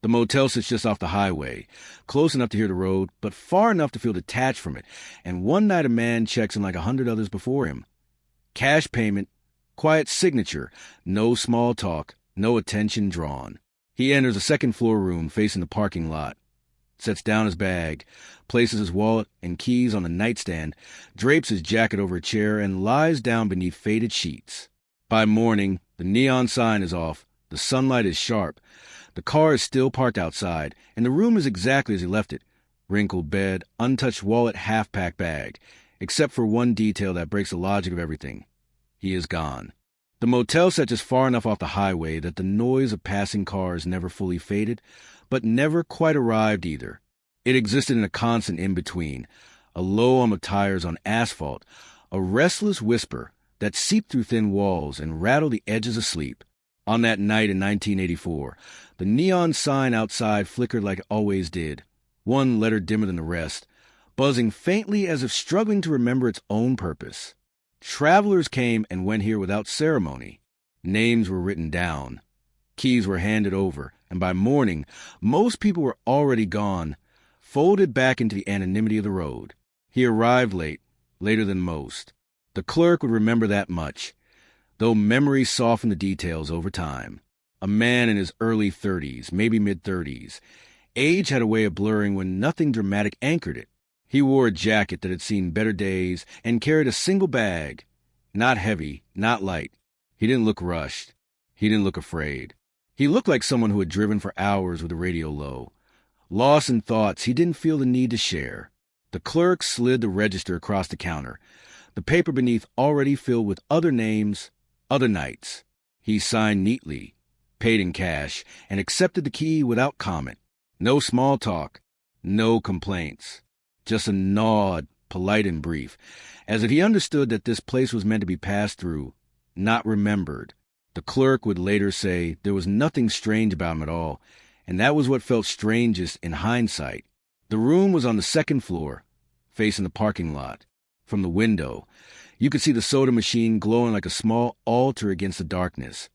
The motel sits just off the highway, close enough to hear the road, but far enough to feel detached from it, and one night a man checks in like 100 others before him. Cash payment, quiet signature, no small talk, no attention drawn. He enters a second-floor room facing the parking lot, sets down his bag, places his wallet and keys on the nightstand, drapes his jacket over a chair, and lies down beneath faded sheets. By morning, the neon sign is off, the sunlight is sharp, the car is still parked outside, and the room is exactly as he left it. Wrinkled bed, untouched wallet, half-packed bag, except for one detail that breaks the logic of everything. He is gone. The motel sat just far enough off the highway that the noise of passing cars never fully faded, but never quite arrived either. It existed in a constant in-between, a low hum of tires on asphalt, a restless whisper that seeped through thin walls and rattled the edges of sleep. On that night in 1984, the neon sign outside flickered like it always did, one letter dimmer than the rest, buzzing faintly as if struggling to remember its own purpose. Travelers came and went here without ceremony. Names were written down. Keys were handed over, and by morning, most people were already gone, folded back into the anonymity of the road. He arrived late, later than most. The clerk would remember that much, though memory softened the details over time. A man in his early 30s, maybe mid-30s. Age had a way of blurring when nothing dramatic anchored it. He wore a jacket that had seen better days and carried a single bag. Not heavy, not light. He didn't look rushed. He didn't look afraid. He looked like someone who had driven for hours with the radio low. Lost in thoughts he didn't feel the need to share. The clerk slid the register across the counter, the paper beneath already filled with other names, other nights. He signed neatly, paid in cash, and accepted the key without comment. No small talk, no complaints. Just a nod, polite and brief, as if he understood that this place was meant to be passed through, not remembered. The clerk would later say there was nothing strange about him at all, and that was what felt strangest in hindsight. The room was on the second floor, facing the parking lot. From the window, you could see the soda machine glowing like a small altar against the darkness,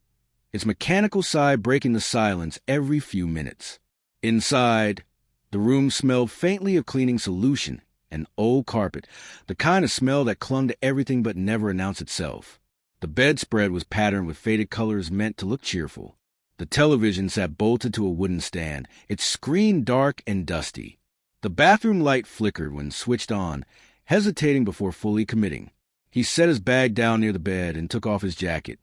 its mechanical side breaking the silence every few minutes. Inside, the room smelled faintly of cleaning solution and old carpet, the kind of smell that clung to everything but never announced itself. The bedspread was patterned with faded colors meant to look cheerful. The television sat bolted to a wooden stand, its screen dark and dusty. The bathroom light flickered when switched on, hesitating before fully committing. He set his bag down near the bed and took off his jacket,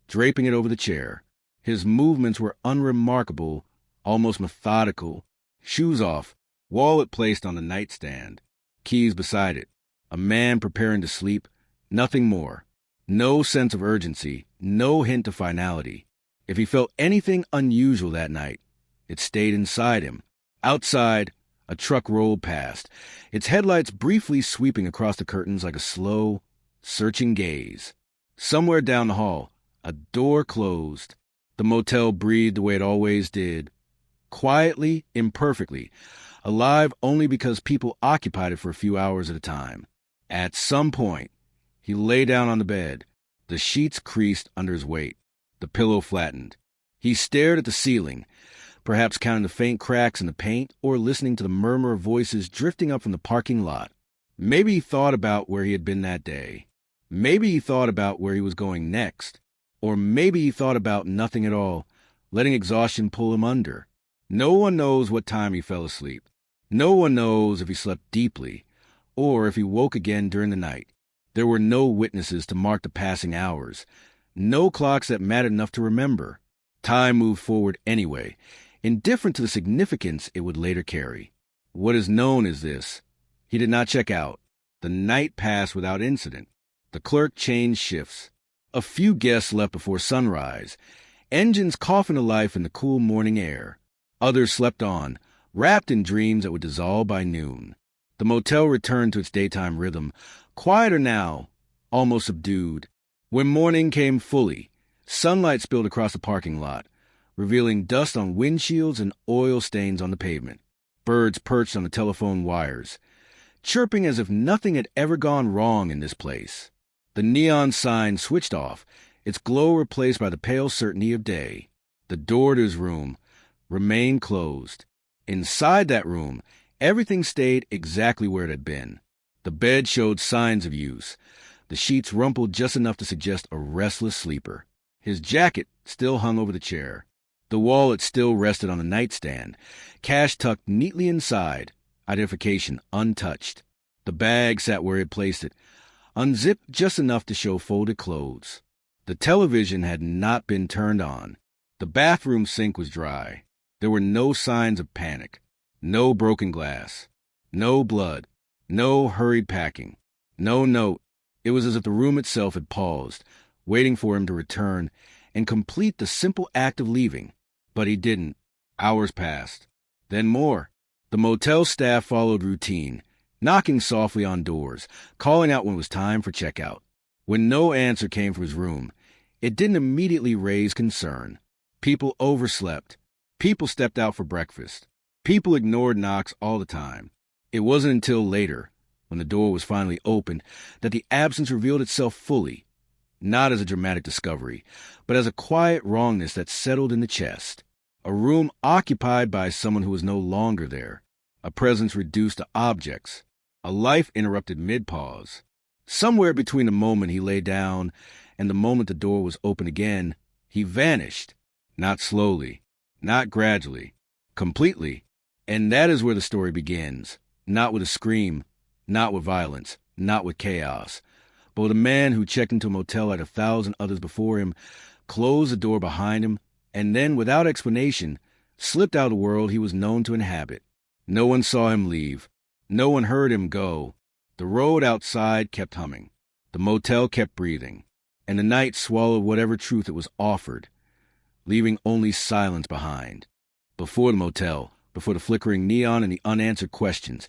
draping it over the chair. His movements were unremarkable, almost methodical. Shoes off, wallet placed on the nightstand, keys beside it. A man preparing to sleep, nothing more. No sense of urgency, no hint of finality. If he felt anything unusual that night, it stayed inside him. Outside, a truck rolled past, its headlights briefly sweeping across the curtains like a slow, searching gaze. Somewhere down the hall, a door closed. The motel breathed the way it always did. Quietly, imperfectly, alive only because people occupied it for a few hours at a time. At some point, he lay down on the bed, the sheets creased under his weight, the pillow flattened. He stared at the ceiling, perhaps counting the faint cracks in the paint or listening to the murmur of voices drifting up from the parking lot. Maybe he thought about where he had been that day. Maybe he thought about where he was going next. Or maybe he thought about nothing at all, letting exhaustion pull him under. No one knows what time he fell asleep. No one knows if he slept deeply, or if he woke again during the night. There were no witnesses to mark the passing hours, no clocks that mattered enough to remember. Time moved forward anyway, indifferent to the significance it would later carry. What is known is this: he did not check out. The night passed without incident. The clerk changed shifts. A few guests left before sunrise, engines coughing to life in the cool morning air. Others slept on, wrapped in dreams that would dissolve by noon. The motel returned to its daytime rhythm, quieter now, almost subdued. When morning came fully, sunlight spilled across the parking lot, revealing dust on windshields and oil stains on the pavement. Birds perched on the telephone wires, chirping as if nothing had ever gone wrong in this place. The neon sign switched off, its glow replaced by the pale certainty of day. The door to his room, remained closed. Inside that room, everything stayed exactly where it had been. The bed showed signs of use. The sheets rumpled just enough to suggest a restless sleeper. His jacket still hung over the chair. The wallet still rested on the nightstand, cash tucked neatly inside, identification untouched. The bag sat where he had placed it, unzipped just enough to show folded clothes. The television had not been turned on. The bathroom sink was dry. There were no signs of panic, no broken glass, no blood, no hurried packing, no note. It was as if the room itself had paused, waiting for him to return and complete the simple act of leaving. But he didn't. Hours passed. Then more. The motel staff followed routine, knocking softly on doors, calling out when it was time for checkout. When no answer came from his room, it didn't immediately raise concern. People overslept. People stepped out for breakfast. People ignored knocks all the time. It wasn't until later, when the door was finally opened, that the absence revealed itself fully, not as a dramatic discovery, but as a quiet wrongness that settled in the chest. A room occupied by someone who was no longer there. A presence reduced to objects. A life interrupted mid-pause. Somewhere between the moment he lay down and the moment the door was open again, he vanished. Not slowly, not gradually, completely. And that is where the story begins. Not with a scream, not with violence, not with chaos, but with a man who checked into a motel like 1,000 others before him, closed the door behind him, and then, without explanation, slipped out of the world he was known to inhabit. No one saw him leave. No one heard him go. The road outside kept humming. The motel kept breathing. And the night swallowed whatever truth it was offered, leaving only silence behind. Before the motel, before the flickering neon and the unanswered questions,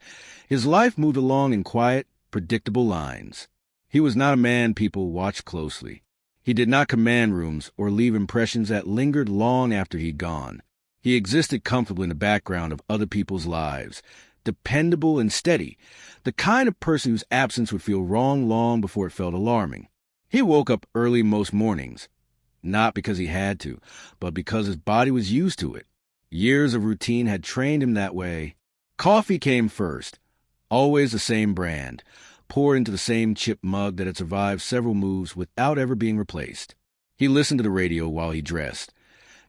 his life moved along in quiet, predictable lines. He was not a man people watched closely. He did not command rooms or leave impressions that lingered long after he'd gone. He existed comfortably in the background of other people's lives, dependable and steady, the kind of person whose absence would feel wrong long before it felt alarming. He woke up early most mornings, not because he had to, but because his body was used to it. Years of routine had trained him that way. Coffee came first, always the same brand, poured into the same chip mug that had survived several moves without ever being replaced. He listened to the radio while he dressed,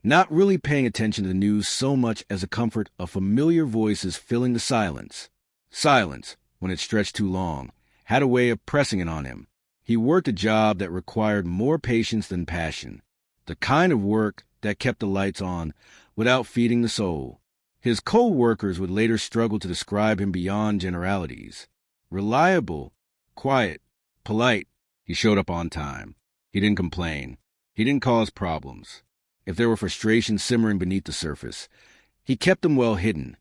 not really paying attention to the news so much as the comfort of familiar voices filling the silence. Silence, when it stretched too long, had a way of pressing it on him. He worked a job that required more patience than passion, the kind of work that kept the lights on without feeding the soul. His co-workers would later struggle to describe him beyond generalities. Reliable, quiet, polite. He showed up on time. He didn't complain. He didn't cause problems. If there were frustrations simmering beneath the surface, he kept them well hidden,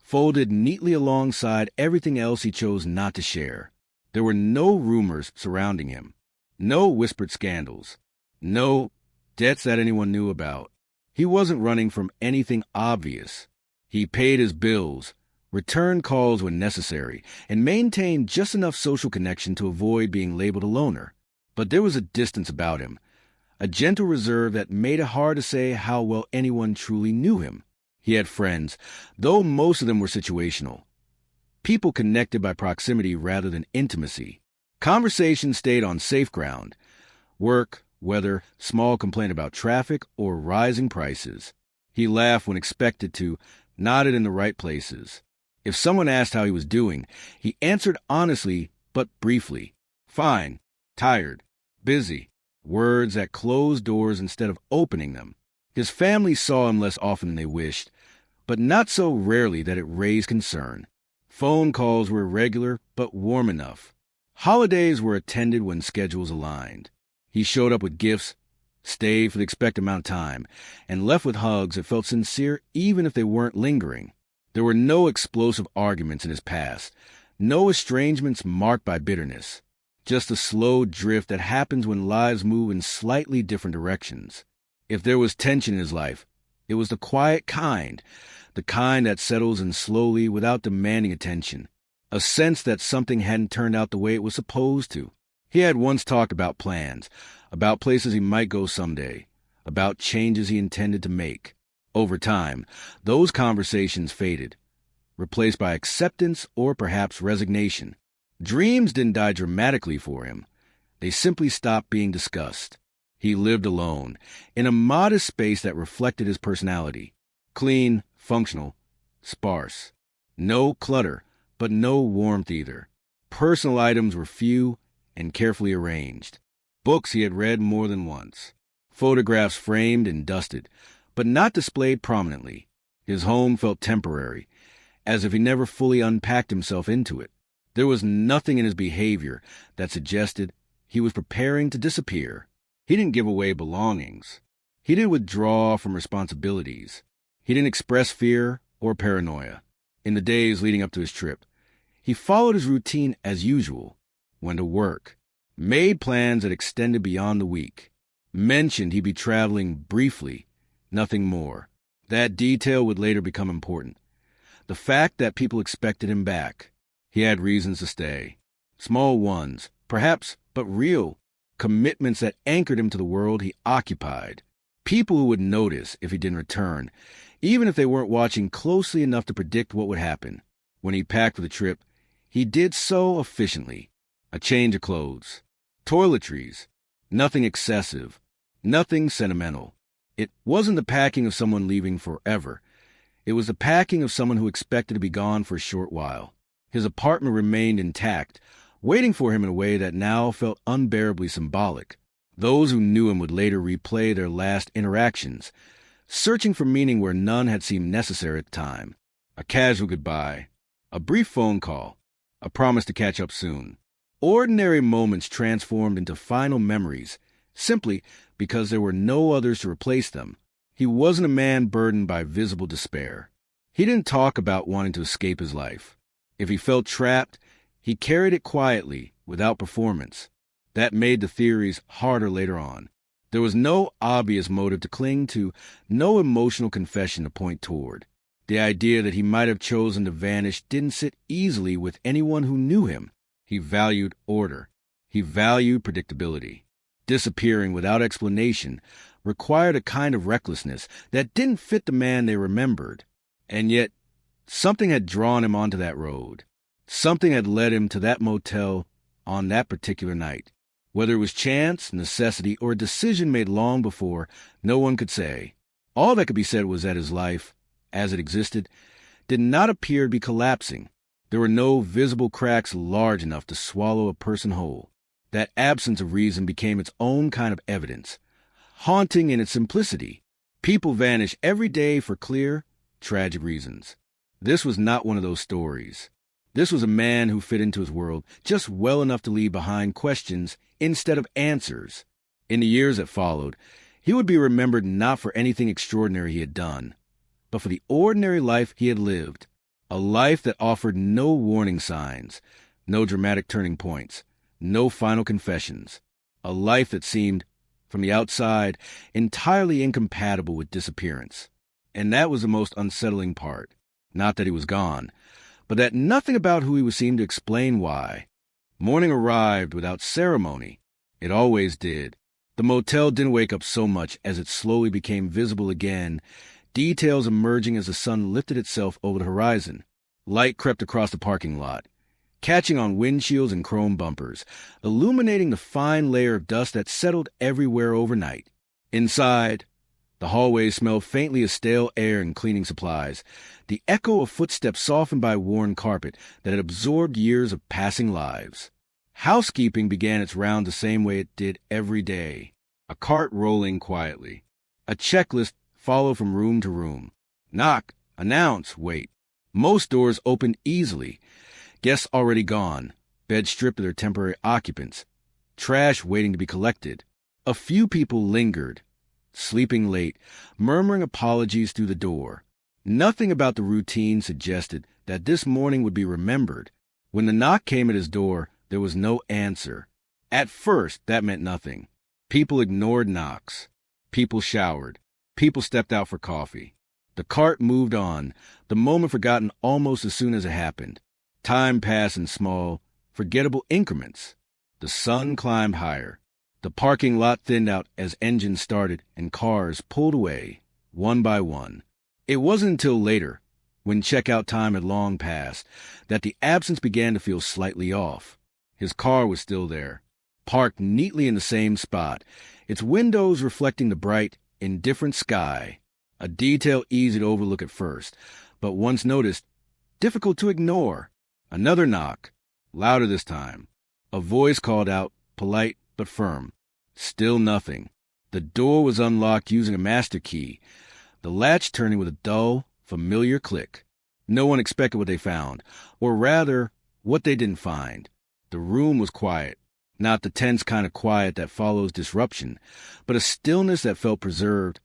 folded neatly alongside everything else he chose not to share. There were no rumors surrounding him, no whispered scandals, no debts that anyone knew about. He wasn't running from anything obvious. He paid his bills, returned calls when necessary, and maintained just enough social connection to avoid being labeled a loner. But there was a distance about him, a gentle reserve that made it hard to say how well anyone truly knew him. He had friends, though most of them were situational. People connected by proximity rather than intimacy. Conversations stayed on safe ground. Work, weather, small complaint about traffic, or rising prices. He laughed when expected to, nodded in the right places. If someone asked how he was doing, he answered honestly but briefly. Fine, tired, busy. Words that closed doors instead of opening them. His family saw him less often than they wished, but not so rarely that it raised concern. Phone calls were irregular, but warm enough. Holidays were attended when schedules aligned. He showed up with gifts, stayed for the expected amount of time, and left with hugs that felt sincere even if they weren't lingering. There were no explosive arguments in his past, no estrangements marked by bitterness. Just a slow drift that happens when lives move in slightly different directions. If there was tension in his life, it was the quiet kind, the kind that settles in slowly without demanding attention, a sense that something hadn't turned out the way it was supposed to. He had once talked about plans, about places he might go someday, about changes he intended to make. Over time, those conversations faded, replaced by acceptance or perhaps resignation. Dreams didn't die dramatically for him. They simply stopped being discussed. He lived alone, in a modest space that reflected his personality. Clean, functional, sparse. No clutter, but no warmth either. Personal items were few and carefully arranged. Books he had read more than once. Photographs framed and dusted, but not displayed prominently. His home felt temporary, as if he never fully unpacked himself into it. There was nothing in his behavior that suggested he was preparing to disappear. He didn't give away belongings. He didn't withdraw from responsibilities. He didn't express fear or paranoia. In the days leading up to his trip, he followed his routine as usual, went to work, made plans that extended beyond the week, mentioned he'd be traveling briefly, nothing more. That detail would later become important. The fact that people expected him back. He had reasons to stay. Small ones, perhaps, but real. Commitments that anchored him to the world he occupied. People who would notice if he didn't return, even if they weren't watching closely enough to predict what would happen. When he packed for the trip, he did so efficiently. A change of clothes. Toiletries. Nothing excessive. Nothing sentimental. It wasn't the packing of someone leaving forever. It was the packing of someone who expected to be gone for a short while. His apartment remained intact, waiting for him in a way that now felt unbearably symbolic. Those who knew him would later replay their last interactions, searching for meaning where none had seemed necessary at the time. A casual goodbye, a brief phone call, a promise to catch up soon. Ordinary moments transformed into final memories, simply because there were no others to replace them. He wasn't a man burdened by visible despair. He didn't talk about wanting to escape his life. If he felt trapped, he carried it quietly, without performance. That made the theories harder later on. There was no obvious motive to cling to, no emotional confession to point toward. The idea that he might have chosen to vanish didn't sit easily with anyone who knew him. He valued order. He valued predictability. Disappearing without explanation required a kind of recklessness that didn't fit the man they remembered. And yet, something had drawn him onto that road. Something had led him to that motel on that particular night. Whether it was chance, necessity, or a decision made long before, no one could say. All that could be said was that his life, as it existed, did not appear to be collapsing. There were no visible cracks large enough to swallow a person whole. That absence of reason became its own kind of evidence, haunting in its simplicity. People vanish every day for clear, tragic reasons. This was not one of those stories. This was a man who fit into his world just well enough to leave behind questions instead of answers. In the years that followed, he would be remembered not for anything extraordinary he had done, but for the ordinary life he had lived. A life that offered no warning signs, no dramatic turning points, no final confessions. A life that seemed, from the outside, entirely incompatible with disappearance. And that was the most unsettling part. Not that he was gone, but that nothing about who he was seemed to explain why. Morning arrived without ceremony. It always did. The motel didn't wake up so much as it slowly became visible again, details emerging as the sun lifted itself over the horizon. Light crept across the parking lot, catching on windshields and chrome bumpers, illuminating the fine layer of dust that settled everywhere overnight. Inside, the hallways smelled faintly of stale air and cleaning supplies, the echo of footsteps softened by worn carpet that had absorbed years of passing lives. Housekeeping began its round the same way it did every day, a cart rolling quietly. A checklist followed from room to room. Knock, announce, wait. Most doors opened easily. Guests already gone, beds stripped of their temporary occupants, trash waiting to be collected. A few people lingered, sleeping late, murmuring apologies through the door. Nothing about the routine suggested that this morning would be remembered. When the knock came at his door, there was no answer. At first, that meant nothing. People ignored knocks. People showered. People stepped out for coffee. The cart moved on, the moment forgotten almost as soon as it happened. Time passed in small, forgettable increments. The sun climbed higher. The parking lot thinned out as engines started and cars pulled away, one by one. It wasn't until later, when checkout time had long passed, that the absence began to feel slightly off. His car was still there, parked neatly in the same spot, its windows reflecting the bright, indifferent sky, a detail easy to overlook at first, but once noticed, difficult to ignore. Another knock, louder this time. A voice called out, polite but firm. Still nothing. The door was unlocked using a master key, the latch turning with a dull, familiar click. No one expected what they found, or rather, what they didn't find. The room was quiet, not the tense kind of quiet that follows disruption, but a stillness that felt preserved,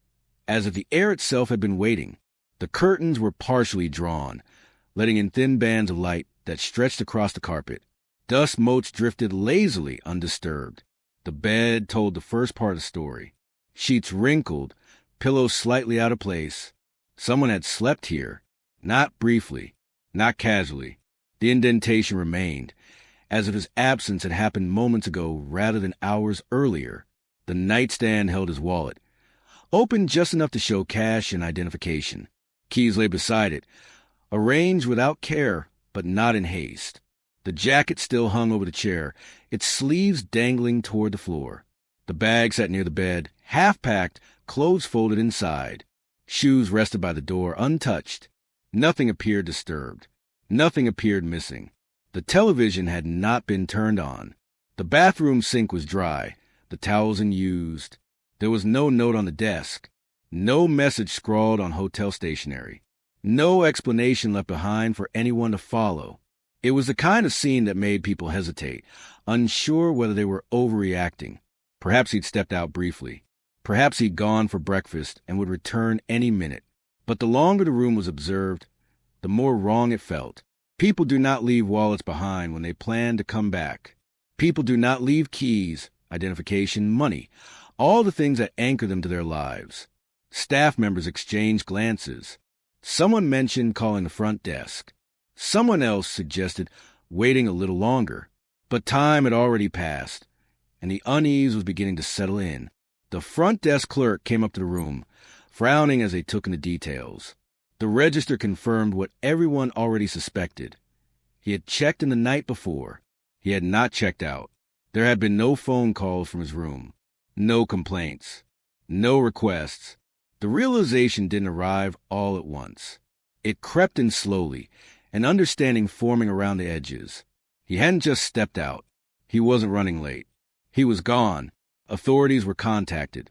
as if the air itself had been waiting. The curtains were partially drawn, letting in thin bands of light that stretched across the carpet. Dust motes drifted lazily undisturbed. The bed told the first part of the story. Sheets wrinkled, pillows slightly out of place. Someone had slept here, not briefly, not casually. The indentation remained, as if his absence had happened moments ago rather than hours earlier. The nightstand held his wallet, open just enough to show cash and identification. Keys lay beside it, arranged without care, but not in haste. The jacket still hung over the chair, its sleeves dangling toward the floor. The bag sat near the bed, half-packed, clothes folded inside. Shoes rested by the door, untouched. Nothing appeared disturbed. Nothing appeared missing. The television had not been turned on. The bathroom sink was dry, the towels unused. There was no note on the desk, no message scrawled on hotel stationery, no explanation left behind for anyone to follow. It was the kind of scene that made people hesitate, unsure whether they were overreacting. Perhaps he'd stepped out briefly. Perhaps he'd gone for breakfast and would return any minute. But the longer the room was observed, the more wrong it felt. People do not leave wallets behind when they plan to come back. People do not leave keys, identification, money, all the things that anchor them to their lives. Staff members exchanged glances. Someone mentioned calling the front desk. Someone else suggested waiting a little longer. But time had already passed, and the unease was beginning to settle in. The front desk clerk came up to the room, frowning as they took in the details. The register confirmed what everyone already suspected. He had checked in the night before. He had not checked out. There had been no phone calls from his room, no complaints, no requests. The realization didn't arrive all at once. It crept in slowly, an understanding forming around the edges. He hadn't just stepped out. He wasn't running late. He was gone. Authorities were contacted,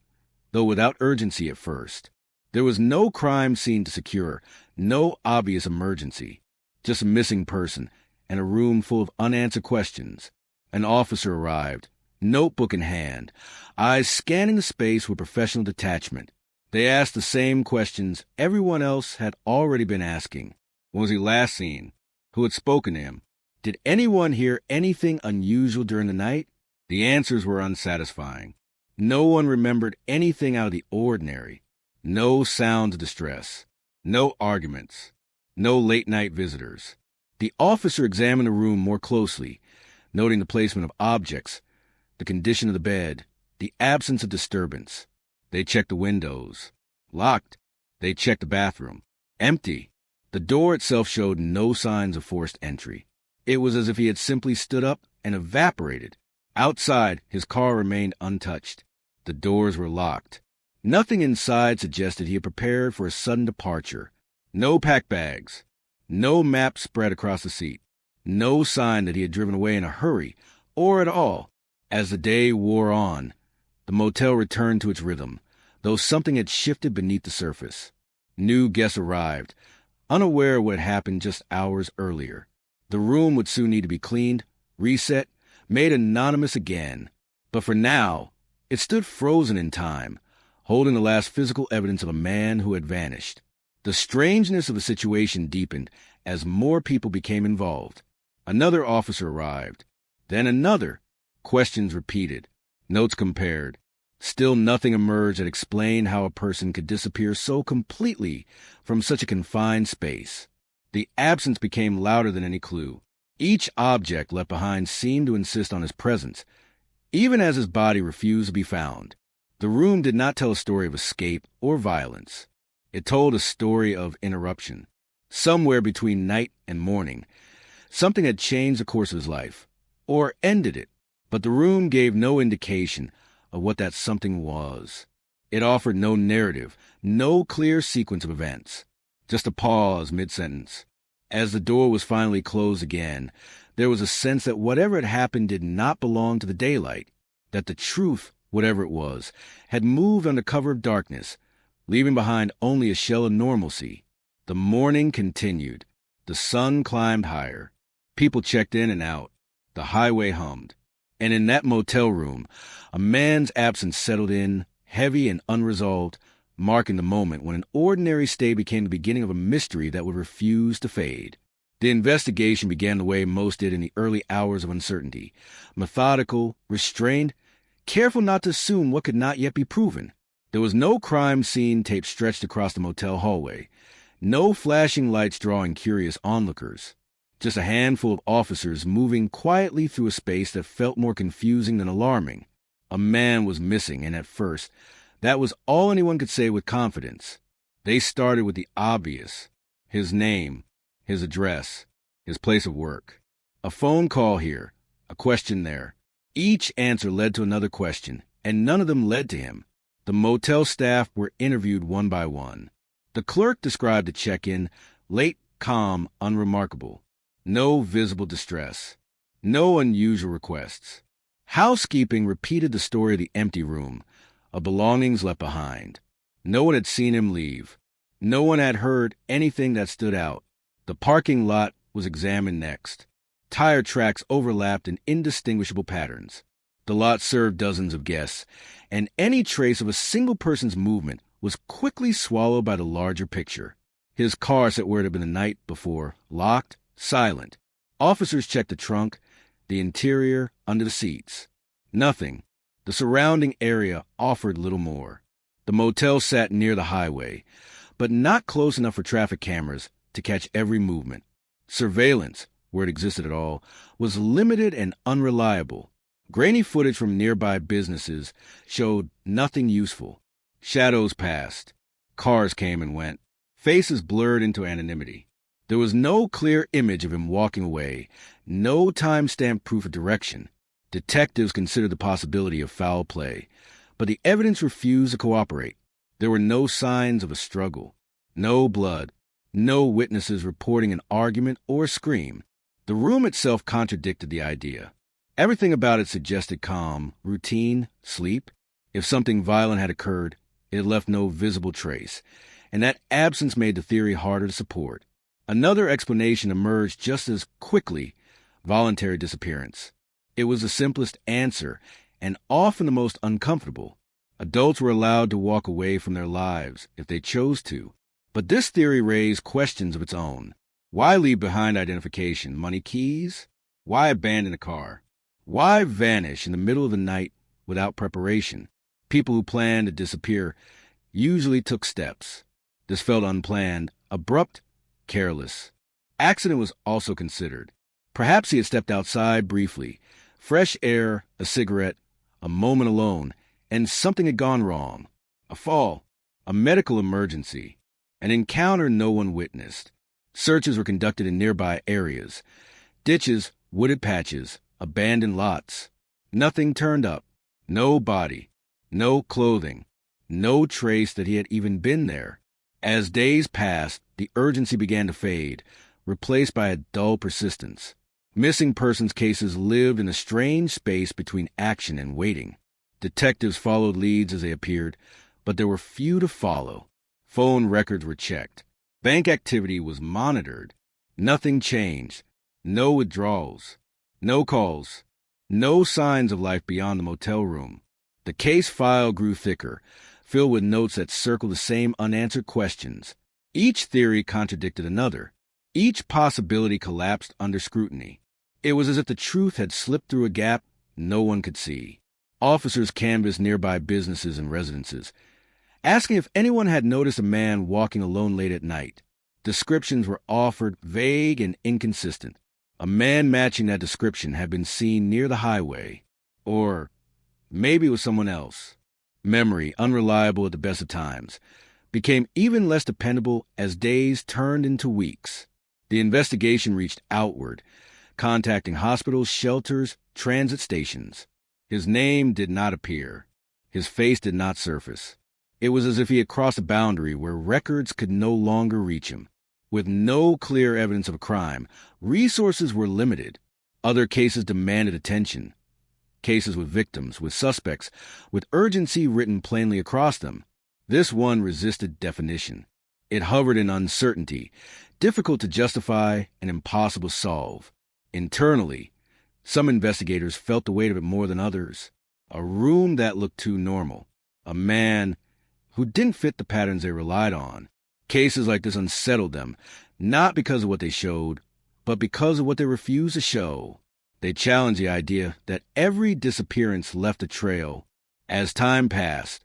though without urgency at first. There was no crime scene to secure, no obvious emergency, just a missing person and a room full of unanswered questions. An officer arrived, notebook in hand, eyes scanning the space with professional detachment. They asked the same questions everyone else had already been asking. When was he last seen? Who had spoken to him? Did anyone hear anything unusual during the night? The answers were unsatisfying. No one remembered anything out of the ordinary. No sounds of distress. No arguments. No late-night visitors. The officer examined the room more closely, noting the placement of objects, the condition of the bed, the absence of disturbance. They checked the windows. Locked. They checked the bathroom. Empty. The door itself showed no signs of forced entry. It was as if he had simply stood up and evaporated. Outside, his car remained untouched. The doors were locked. Nothing inside suggested he had prepared for a sudden departure. No packed bags. No map spread across the seat. No sign that he had driven away in a hurry, or at all. As the day wore on, the motel returned to its rhythm, though something had shifted beneath the surface. New guests arrived, unaware of what had happened just hours earlier. The room would soon need to be cleaned, reset, made anonymous again. But for now, it stood frozen in time, holding the last physical evidence of a man who had vanished. The strangeness of the situation deepened as more people became involved. Another officer arrived. Then another. Questions repeated. Notes compared. Still nothing emerged that explained how a person could disappear so completely from such a confined space. The absence became louder than any clue. Each object left behind seemed to insist on his presence, even as his body refused to be found. The room did not tell a story of escape or violence. It told a story of interruption. Somewhere between night and morning, something had changed the course of his life, or ended it, but the room gave no indication of what that something was. It offered no narrative, no clear sequence of events, just a pause mid-sentence. As the door was finally closed again, there was a sense that whatever had happened did not belong to the daylight, that the truth, whatever it was, had moved under cover of darkness, leaving behind only a shell of normalcy. The morning continued. The sun climbed higher. People checked in and out. The highway hummed. And in that motel room, a man's absence settled in, heavy and unresolved, marking the moment when an ordinary stay became the beginning of a mystery that would refuse to fade. The investigation began the way most did in the early hours of uncertainty, methodical, restrained, careful not to assume what could not yet be proven. There was no crime scene tape stretched across the motel hallway, no flashing lights drawing curious onlookers, just a handful of officers moving quietly through a space that felt more confusing than alarming. A man was missing, and at first, that was all anyone could say with confidence. They started with the obvious: his name, his address, his place of work. A phone call here, a question there. Each answer led to another question, and none of them led to him. The motel staff were interviewed one by one. The clerk described the check-in: late, calm, unremarkable. No visible distress. No unusual requests. Housekeeping repeated the story of the empty room, of belongings left behind. No one had seen him leave. No one had heard anything that stood out. The parking lot was examined next. Tire tracks overlapped in indistinguishable patterns. The lot served dozens of guests, and any trace of a single person's movement was quickly swallowed by the larger picture. His car sat where it had been the night before, locked, silent. Officers checked the trunk, the interior, under the seats. Nothing. The surrounding area offered little more. The motel sat near the highway, but not close enough for traffic cameras to catch every movement. Surveillance, where it existed at all, was limited and unreliable. Grainy footage from nearby businesses showed nothing useful. Shadows passed. Cars came and went. Faces blurred into anonymity. There was no clear image of him walking away, no time-stamped proof of direction. Detectives considered the possibility of foul play, but the evidence refused to cooperate. There were no signs of a struggle, no blood, no witnesses reporting an argument or a scream. The room itself contradicted the idea. Everything about it suggested calm, routine, sleep. If something violent had occurred, it had left no visible trace, and that absence made the theory harder to support. Another explanation emerged just as quickly: voluntary disappearance. It was the simplest answer, and often the most uncomfortable. Adults were allowed to walk away from their lives if they chose to. But this theory raised questions of its own. Why leave behind identification, money, keys? Why abandon a car? Why vanish in the middle of the night without preparation? People who planned to disappear usually took steps. This felt unplanned, abrupt, careless. Accident was also considered. Perhaps he had stepped outside briefly. Fresh air, a cigarette, a moment alone, and something had gone wrong. A fall, a medical emergency, an encounter no one witnessed. Searches were conducted in nearby areas. Ditches, wooded patches, abandoned lots. Nothing turned up. No body. No clothing. No trace that he had even been there. As days passed, the urgency began to fade, replaced by a dull persistence. Missing persons cases lived in a strange space between action and waiting. Detectives followed leads as they appeared, but there were few to follow. Phone records were checked. Bank activity was monitored. Nothing changed. No withdrawals. No calls. No signs of life beyond the motel room. The case file grew thicker, filled with notes that circled the same unanswered questions. Each theory contradicted another. Each possibility collapsed under scrutiny. It was as if the truth had slipped through a gap no one could see. Officers canvassed nearby businesses and residences, asking if anyone had noticed a man walking alone late at night. Descriptions were offered, vague and inconsistent. A man matching that description had been seen near the highway. Or maybe it was someone else. Memory, unreliable at the best of times. became even less dependable as days turned into weeks. The investigation reached outward, contacting hospitals, shelters, transit stations. His name did not appear. His face did not surface. It was as if he had crossed a boundary where records could no longer reach him. With no clear evidence of a crime, resources were limited. Other cases demanded attention. Cases with victims, with suspects, with urgency written plainly across them. This one resisted definition. It hovered in uncertainty, difficult to justify and impossible to solve. Internally, some investigators felt the weight of it more than others. A room that looked too normal. A man who didn't fit the patterns they relied on. Cases like this unsettled them, not because of what they showed, but because of what they refused to show. They challenged the idea that every disappearance left a trail. As time passed,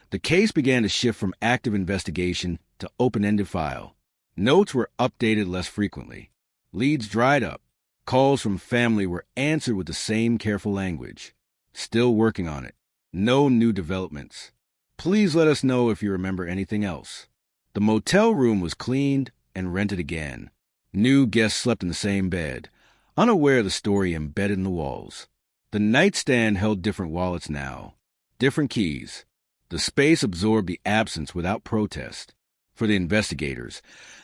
the case began to shift from active investigation to open-ended file. Notes were updated less frequently. Leads dried up. Calls from family were answered with the same careful language. Still working on it. No new developments. Please let us know if you remember anything else. The motel room was cleaned and rented again. New guests slept in the same bed, unaware of the story embedded in the walls. The nightstand held different wallets now, different keys. The space absorbed the absence without protest. For the investigators,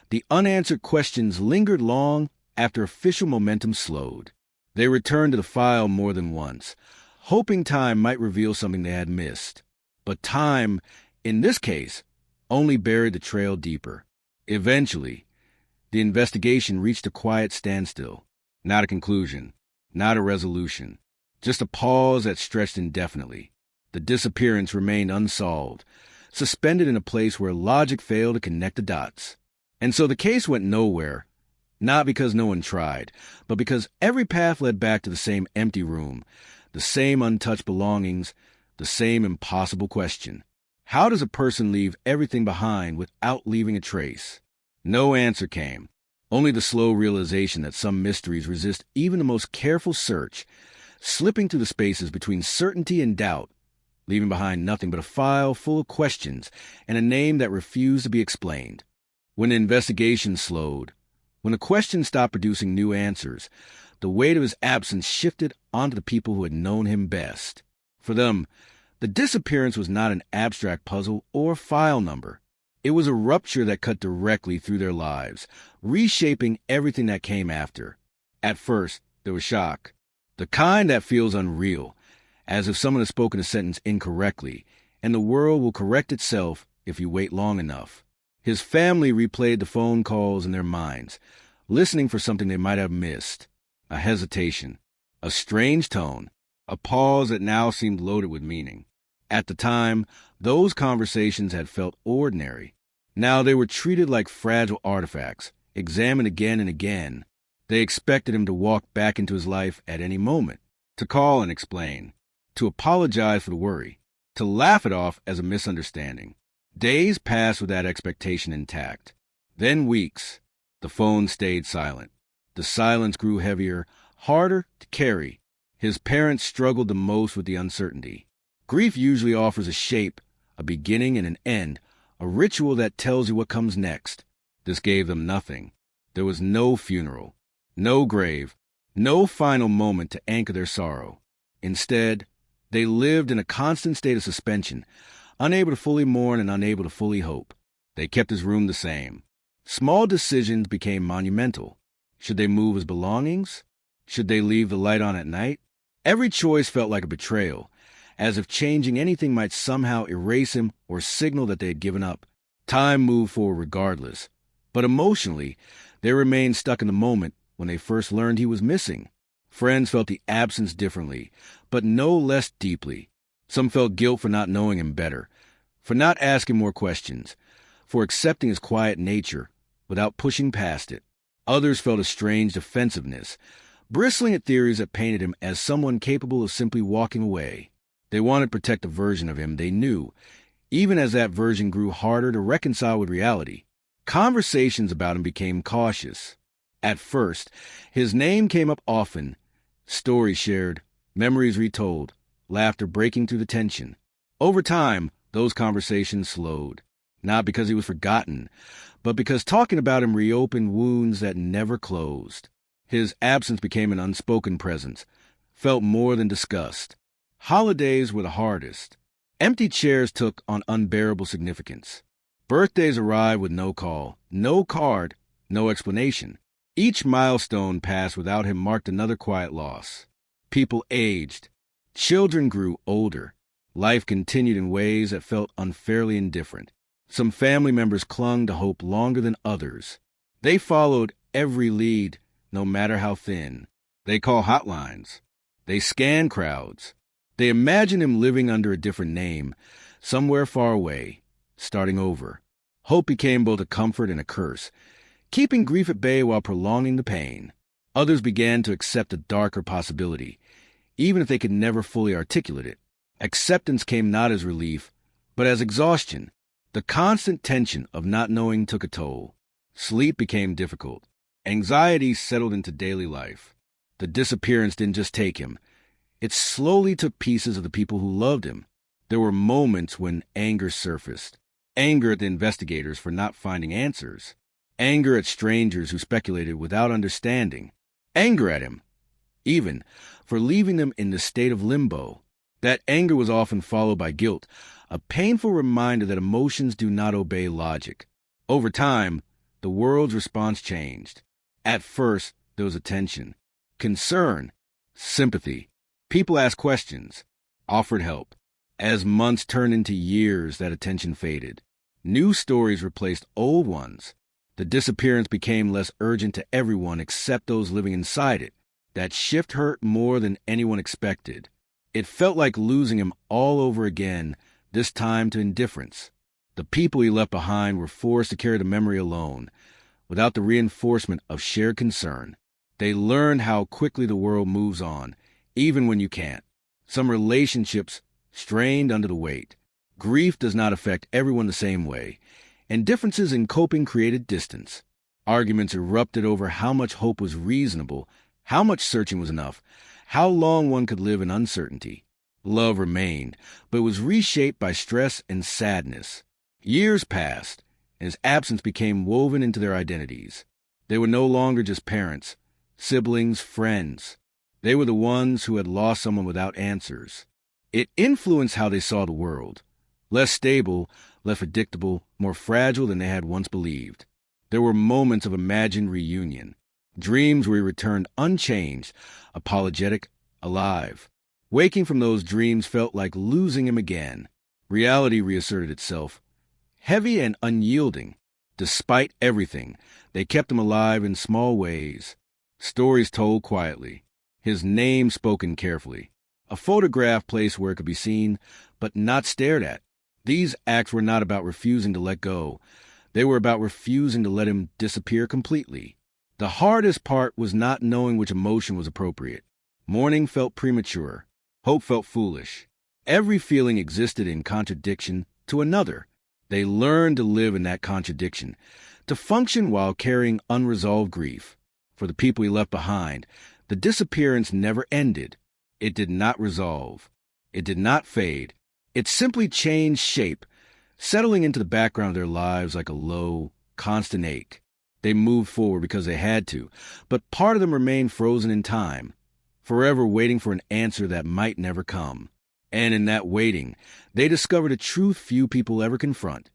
the unanswered questions lingered long after official momentum slowed. They returned to the file more than once, hoping time might reveal something they had missed. But time, in this case, only buried the trail deeper. Eventually, the investigation reached a quiet standstill. Not a conclusion, not a resolution, just a pause that stretched indefinitely. The disappearance remained unsolved, suspended in a place where logic failed to connect the dots. And so the case went nowhere, not because no one tried, but because every path led back to the same empty room, the same untouched belongings, the same impossible question. How does a person leave everything behind without leaving a trace? No answer came, only the slow realization that some mysteries resist even the most careful search, slipping through the spaces between certainty and doubt, leaving behind nothing but a file full of questions and a name that refused to be explained. When the investigation slowed, when the questions stopped producing new answers, the weight of his absence shifted onto the people who had known him best. For them, the disappearance was not an abstract puzzle or file number. It was a rupture that cut directly through their lives, reshaping everything that came after. At first, there was shock, the kind that feels unreal, as if someone has spoken a sentence incorrectly, and the world will correct itself if you wait long enough. His family replayed the phone calls in their minds, listening for something they might have missed. A hesitation, a strange tone, a pause that now seemed loaded with meaning. At the time, those conversations had felt ordinary. Now they were treated like fragile artifacts, examined again and again. They expected him to walk back into his life at any moment, to call and explain, to apologize for the worry, to laugh it off as a misunderstanding. Days passed with that expectation intact. Then weeks. The phone stayed silent. The silence grew heavier, harder to carry. His parents struggled the most with the uncertainty. Grief usually offers a shape, a beginning and an end, a ritual that tells you what comes next. This gave them nothing. There was no funeral, no grave, no final moment to anchor their sorrow. Instead, they lived in a constant state of suspension, unable to fully mourn and unable to fully hope. They kept his room the same. Small decisions became monumental. Should they move his belongings? Should they leave the light on at night? Every choice felt like a betrayal, as if changing anything might somehow erase him or signal that they had given up. Time moved forward regardless, but emotionally, they remained stuck in the moment when they first learned he was missing. Friends felt the absence differently, but no less deeply. Some felt guilt for not knowing him better, for not asking more questions, for accepting his quiet nature without pushing past it. Others felt a strange defensiveness, bristling at theories that painted him as someone capable of simply walking away. They wanted to protect a version of him they knew, even as that version grew harder to reconcile with reality. Conversations about him became cautious. At first, his name came up often, stories shared, memories retold, laughter breaking through the tension. Over time, those conversations slowed. Not because he was forgotten, but because talking about him reopened wounds that never closed. His absence became an unspoken presence, felt more than discussed. Holidays were the hardest. Empty chairs took on unbearable significance. Birthdays arrived with no call, no card, no explanation. Each milestone passed without him marked another quiet loss. People aged. Children grew older. Life continued in ways that felt unfairly indifferent. Some family members clung to hope longer than others. They followed every lead, no matter how thin. They called hotlines. They scanned crowds. They imagined him living under a different name, somewhere far away, starting over. Hope became both a comfort and a curse, keeping grief at bay while prolonging the pain. Others began to accept a darker possibility, even if they could never fully articulate it. Acceptance came not as relief, but as exhaustion. The constant tension of not knowing took a toll. Sleep became difficult. Anxiety settled into daily life. The disappearance didn't just take him. It slowly took pieces of the people who loved him. There were moments when anger surfaced. Anger at the investigators for not finding answers. Anger at strangers who speculated without understanding. Anger at him, even, for leaving them in the state of limbo. That anger was often followed by guilt, a painful reminder that emotions do not obey logic. Over time, the world's response changed. At first, there was attention, concern, sympathy. People asked questions, offered help. As months turned into years, that attention faded. New stories replaced old ones. The disappearance became less urgent to everyone except those living inside it. That shift hurt more than anyone expected. It felt like losing him all over again, this time to indifference. The people he left behind were forced to carry the memory alone, without the reinforcement of shared concern. They learned how quickly the world moves on, even when you can't. Some relationships strained under the weight. Grief does not affect everyone the same way, and differences in coping created distance. Arguments erupted over how much hope was reasonable, how much searching was enough, how long one could live in uncertainty. Love remained, but it was reshaped by stress and sadness. Years passed, and his absence became woven into their identities. They were no longer just parents, siblings, friends. They were the ones who had lost someone without answers. It influenced how they saw the world. Less stable, less predictable, more fragile than they had once believed. There were moments of imagined reunion. Dreams where he returned unchanged, apologetic, alive. Waking from those dreams felt like losing him again. Reality reasserted itself. Heavy and unyielding. Despite everything, they kept him alive in small ways. Stories told quietly. His name spoken carefully. A photograph placed where it could be seen, but not stared at. These acts were not about refusing to let go. They were about refusing to let him disappear completely. The hardest part was not knowing which emotion was appropriate. Mourning felt premature. Hope felt foolish. Every feeling existed in contradiction to another. They learned to live in that contradiction, to function while carrying unresolved grief. For the people he left behind, the disappearance never ended. It did not resolve. It did not fade. It simply changed shape, settling into the background of their lives like a low, constant ache. They moved forward because they had to, but part of them remained frozen in time, forever waiting for an answer that might never come. And in that waiting, they discovered a truth few people ever confront,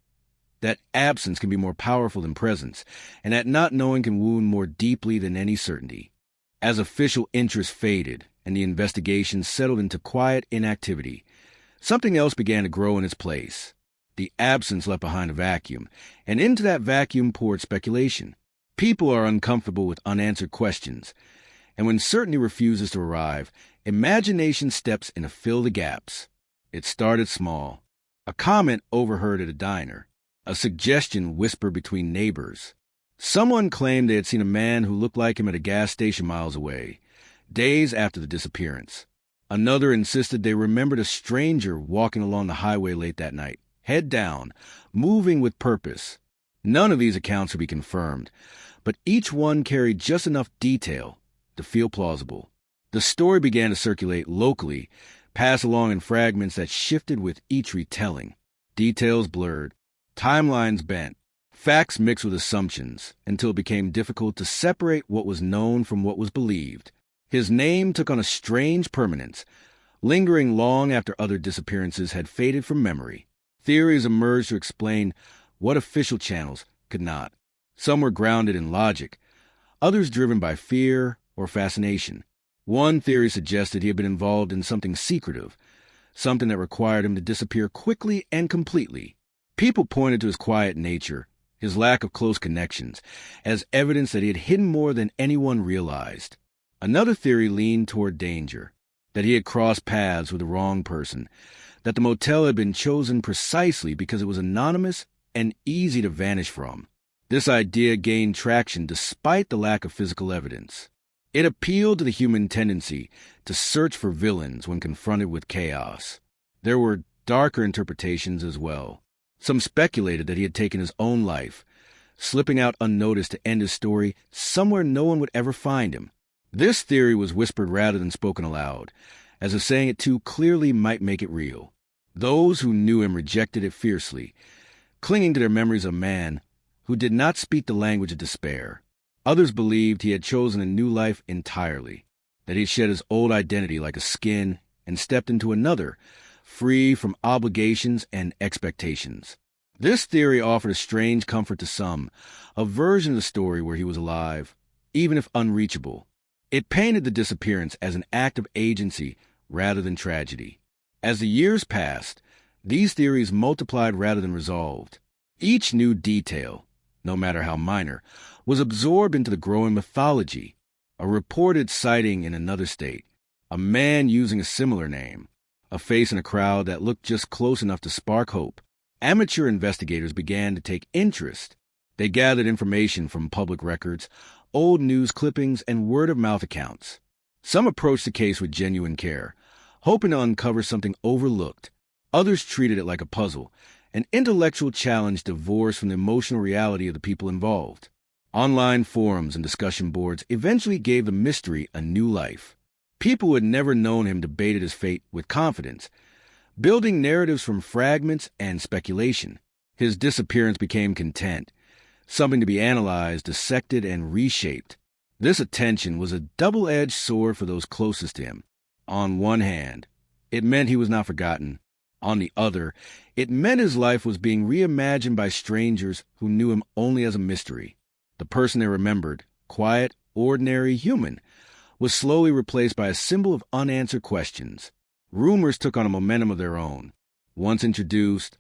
that absence can be more powerful than presence, and that not knowing can wound more deeply than any certainty. As official interest faded and the investigation settled into quiet inactivity, something else began to grow in its place. The absence left behind a vacuum, and into that vacuum poured speculation. People are uncomfortable with unanswered questions, and when certainty refuses to arrive, imagination steps in to fill the gaps. It started small. A comment overheard at a diner. A suggestion whispered between neighbors. Someone claimed they had seen a man who looked like him at a gas station miles away, days after the disappearance. Another insisted they remembered a stranger walking along the highway late that night, head down, moving with purpose. None of these accounts could be confirmed, but each one carried just enough detail to feel plausible. The story began to circulate locally, passed along in fragments that shifted with each retelling. Details blurred, Timelines bent, facts mixed with assumptions, until it became difficult to separate what was known from what was believed. His name took on a strange permanence, lingering long after other disappearances had faded from memory. Theories emerged to explain what official channels could not. Some were grounded in logic, others driven by fear or fascination. One theory suggested he had been involved in something secretive, something that required him to disappear quickly and completely. People pointed to his quiet nature, his lack of close connections, as evidence that he had hidden more than anyone realized. Another theory leaned toward danger, that he had crossed paths with the wrong person, that the motel had been chosen precisely because it was anonymous and easy to vanish from. This idea gained traction despite the lack of physical evidence. It appealed to the human tendency to search for villains when confronted with chaos. There were darker interpretations as well. Some speculated that he had taken his own life, slipping out unnoticed to end his story somewhere no one would ever find him. This theory was whispered rather than spoken aloud, as if saying it too clearly might make it real. Those who knew him rejected it fiercely, clinging to their memories of a man who did not speak the language of despair. Others believed he had chosen a new life entirely, that he had shed his old identity like a skin and stepped into another, free from obligations and expectations. This theory offered a strange comfort to some, a version of the story where he was alive, even if unreachable. It painted the disappearance as an act of agency rather than tragedy. As the years passed, these theories multiplied rather than resolved. Each new detail, no matter how minor, was absorbed into the growing mythology. A reported sighting in another state, a man using a similar name, a face in a crowd that looked just close enough to spark hope. Amateur investigators began to take interest. They gathered information from public records, old news clippings, and word-of-mouth accounts. Some approached the case with genuine care, hoping to uncover something overlooked. Others treated it like a puzzle, an intellectual challenge divorced from the emotional reality of the people involved. Online forums and discussion boards eventually gave the mystery a new life. People who had never known him debated his fate with confidence, building narratives from fragments and speculation. His disappearance became content, something to be analyzed, dissected, and reshaped. This attention was a double-edged sword for those closest to him. On one hand, it meant he was not forgotten. On the other, it meant his life was being reimagined by strangers who knew him only as a mystery. The person they remembered, quiet, ordinary, human, was slowly replaced by a symbol of unanswered questions. Rumors took on a momentum of their own. Once introduced,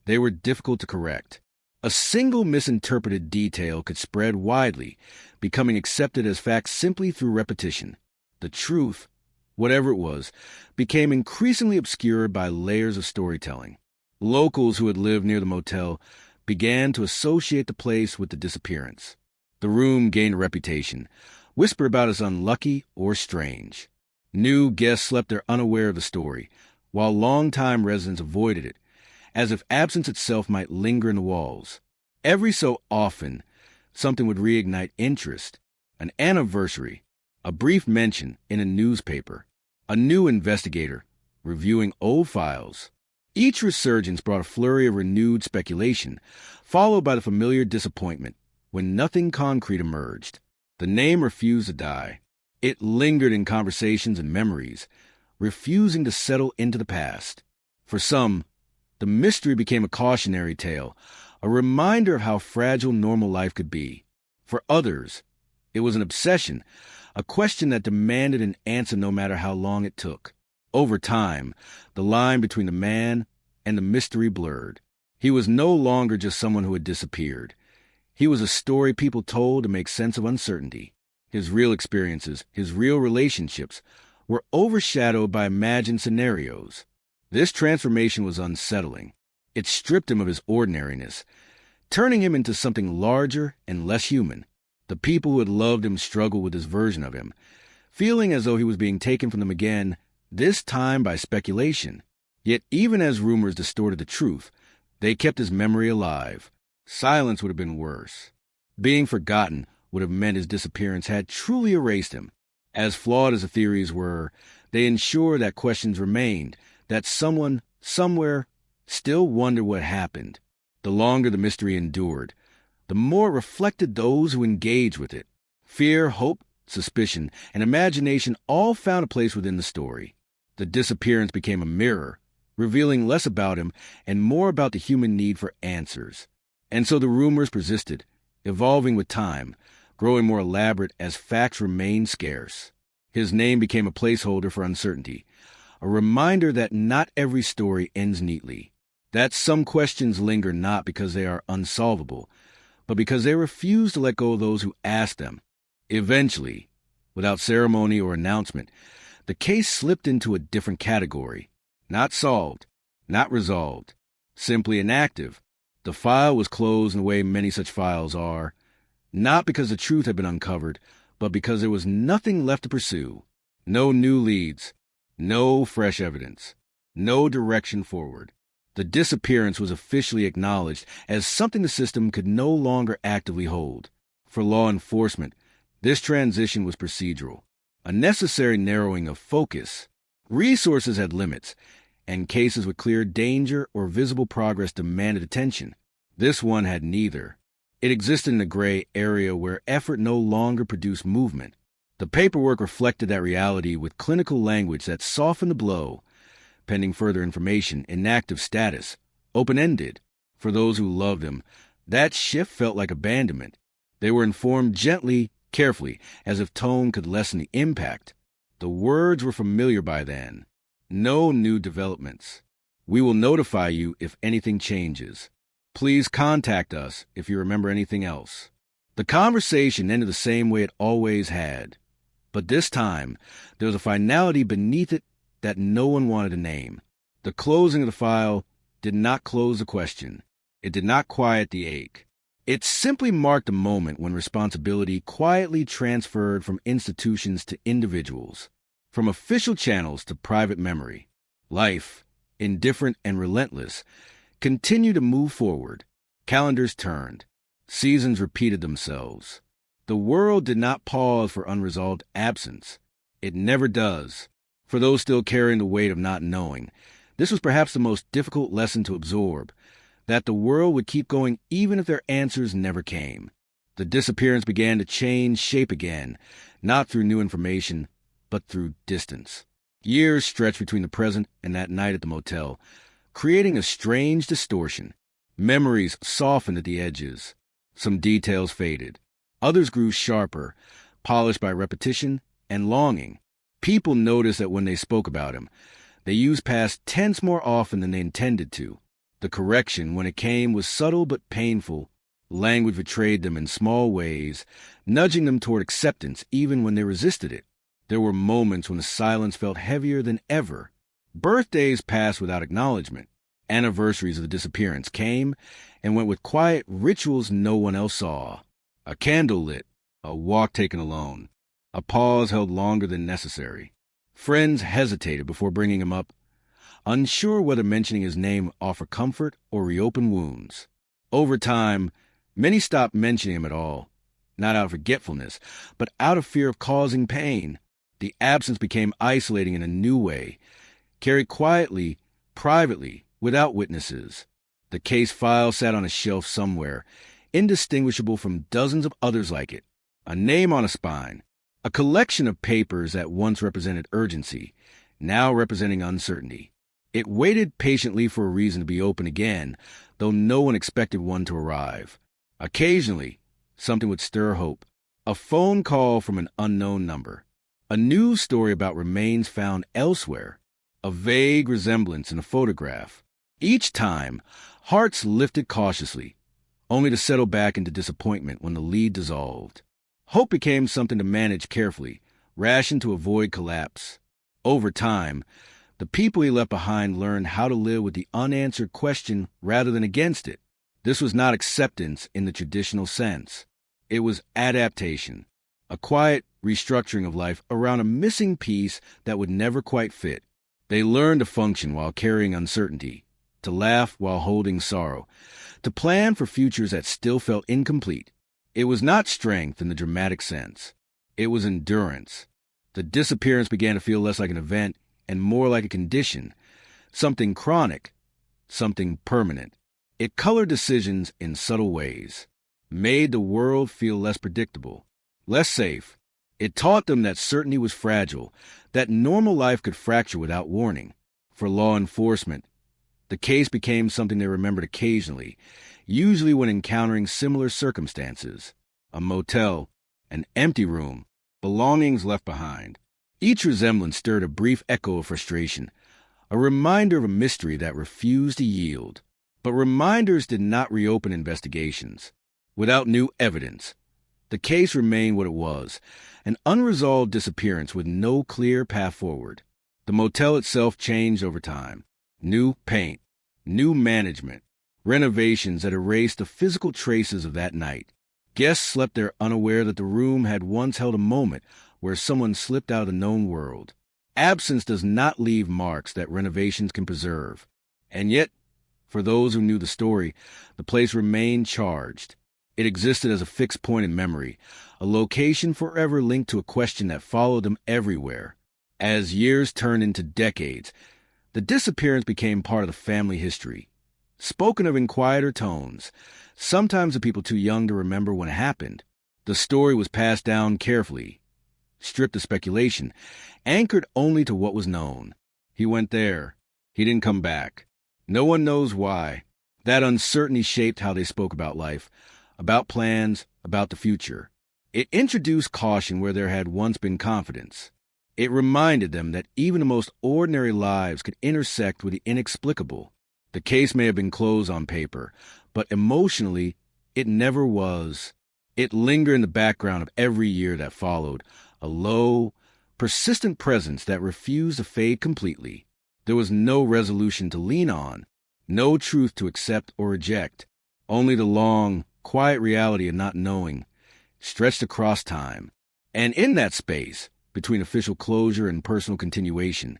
they were difficult to correct. A single misinterpreted detail could spread widely, becoming accepted as fact simply through repetition. The truth, whatever it was, became increasingly obscured by layers of storytelling. Locals who had lived near the motel began to associate the place with the disappearance. The room gained a reputation, whispered about as unlucky or strange. New guests slept there unaware of the story, while long-time residents avoided it, as if absence itself might linger in the walls. Every so often, something would reignite interest. An anniversary, a brief mention in a newspaper, a new investigator reviewing old files. Each resurgence brought a flurry of renewed speculation, followed by the familiar disappointment when nothing concrete emerged. The name refused to die. It lingered in conversations and memories, refusing to settle into the past. For some, the mystery became a cautionary tale, a reminder of how fragile normal life could be. For others, it was an obsession, a question that demanded an answer no matter how long it took. Over time, the line between the man and the mystery blurred. He was no longer just someone who had disappeared. He was a story people told to make sense of uncertainty. His real experiences, his real relationships, were overshadowed by imagined scenarios. This transformation was unsettling. It stripped him of his ordinariness, turning him into something larger and less human. The people who had loved him struggled with this version of him, feeling as though he was being taken from them again, this time by speculation. Yet even as rumors distorted the truth, they kept his memory alive. Silence would have been worse. Being forgotten would have meant his disappearance had truly erased him. As flawed as the theories were, they ensured that questions remained, that someone, somewhere, still wondered what happened. The longer the mystery endured, the more it reflected those who engaged with it. Fear, hope, suspicion, and imagination all found a place within the story. The disappearance became a mirror, revealing less about him and more about the human need for answers. And so the rumors persisted, evolving with time, growing more elaborate as facts remained scarce. His name became a placeholder for uncertainty, a reminder that not every story ends neatly, that some questions linger not because they are unsolvable, but because they refuse to let go of those who ask them. Eventually, without ceremony or announcement, the case slipped into a different category. Not solved, not resolved, simply inactive. The file was closed in the way many such files are, not because the truth had been uncovered, but because there was nothing left to pursue. No new leads, no fresh evidence, no direction forward. The disappearance was officially acknowledged as something the system could no longer actively hold. For law enforcement, this transition was procedural, a necessary narrowing of focus. Resources had limits, and cases with clear danger or visible progress demanded attention. This one had neither. It existed in a gray area where effort no longer produced movement. The paperwork reflected that reality with clinical language that softened the blow. Pending further information, inactive status, open-ended. For those who loved him, that shift felt like abandonment. They were informed gently, carefully, as if tone could lessen the impact. The words were familiar by then. No new developments. We will notify you if anything changes. Please contact us if you remember anything else. The conversation ended the same way it always had. But this time, there was a finality beneath it that no one wanted to name. The closing of the file did not close the question. It did not quiet the ache. It simply marked a moment when responsibility quietly transferred from institutions to individuals, from official channels to private memory. Life, indifferent and relentless, continued to move forward. Calendars turned. Seasons repeated themselves. The world did not pause for unresolved absence. It never does. For those still carrying the weight of not knowing, this was perhaps the most difficult lesson to absorb, that the world would keep going even if their answers never came. The disappearance began to change shape again, not through new information, but through distance. Years stretched between the present and that night at the motel, creating a strange distortion. Memories softened at the edges. Some details faded. Others grew sharper, polished by repetition and longing. People noticed that when they spoke about him, they used past tense more often than they intended to. The correction, when it came, was subtle but painful. Language betrayed them in small ways, nudging them toward acceptance even when they resisted it. There were moments when the silence felt heavier than ever. Birthdays passed without acknowledgement. Anniversaries of the disappearance came and went with quiet rituals no one else saw. A candle lit, a walk taken alone, a pause held longer than necessary. Friends hesitated before bringing him up, unsure whether mentioning his name would offer comfort or reopen wounds. Over time, many stopped mentioning him at all, not out of forgetfulness, but out of fear of causing pain. The absence became isolating in a new way, carried quietly, privately, without witnesses. The case file sat on a shelf somewhere, indistinguishable from dozens of others like it. A name on a spine, a collection of papers that once represented urgency, now representing uncertainty. It waited patiently for a reason to be open again, though no one expected one to arrive. Occasionally, something would stir hope. A phone call from an unknown number. A news story about remains found elsewhere. A vague resemblance in a photograph. Each time, hearts lifted cautiously, only to settle back into disappointment when the lead dissolved. Hope became something to manage carefully, rationed to avoid collapse. Over time, the people he left behind learned how to live with the unanswered question rather than against it. This was not acceptance in the traditional sense. It was adaptation, a quiet restructuring of life around a missing piece that would never quite fit. They learned to function while carrying uncertainty, to laugh while holding sorrow, to plan for futures that still felt incomplete. It was not strength in the dramatic sense. It was endurance. The disappearance began to feel less like an event and more like a condition, something chronic, something permanent. It colored decisions in subtle ways, made the world feel less predictable, less safe. It taught them that certainty was fragile, that normal life could fracture without warning. For law enforcement, the case became something they remembered occasionally, usually when encountering similar circumstances. A motel, an empty room, belongings left behind. Each resemblance stirred a brief echo of frustration, a reminder of a mystery that refused to yield. But reminders did not reopen investigations. Without new evidence, the case remained what it was, an unresolved disappearance with no clear path forward. The motel itself changed over time. New paint, new management, renovations that erased the physical traces of that night. Guests slept there unaware that the room had once held a moment where someone slipped out of the known world. Absence does not leave marks that renovations can preserve. And yet, for those who knew the story, the place remained charged. It existed as a fixed point in memory, a location forever linked to a question that followed them everywhere. As years turned into decades, the disappearance became part of the family history. Spoken of in quieter tones, sometimes to people too young to remember when it happened. The story was passed down carefully, stripped of speculation, anchored only to what was known. He went there. He didn't come back. No one knows why. That uncertainty shaped how they spoke about life, about plans, about the future. It introduced caution where there had once been confidence. It reminded them that even the most ordinary lives could intersect with the inexplicable. The case may have been closed on paper, but emotionally, it never was. It lingered in the background of every year that followed, a low, persistent presence that refused to fade completely. There was no resolution to lean on, no truth to accept or reject, only the long, quiet reality of not knowing, stretched across time. And in that space, between official closure and personal continuation,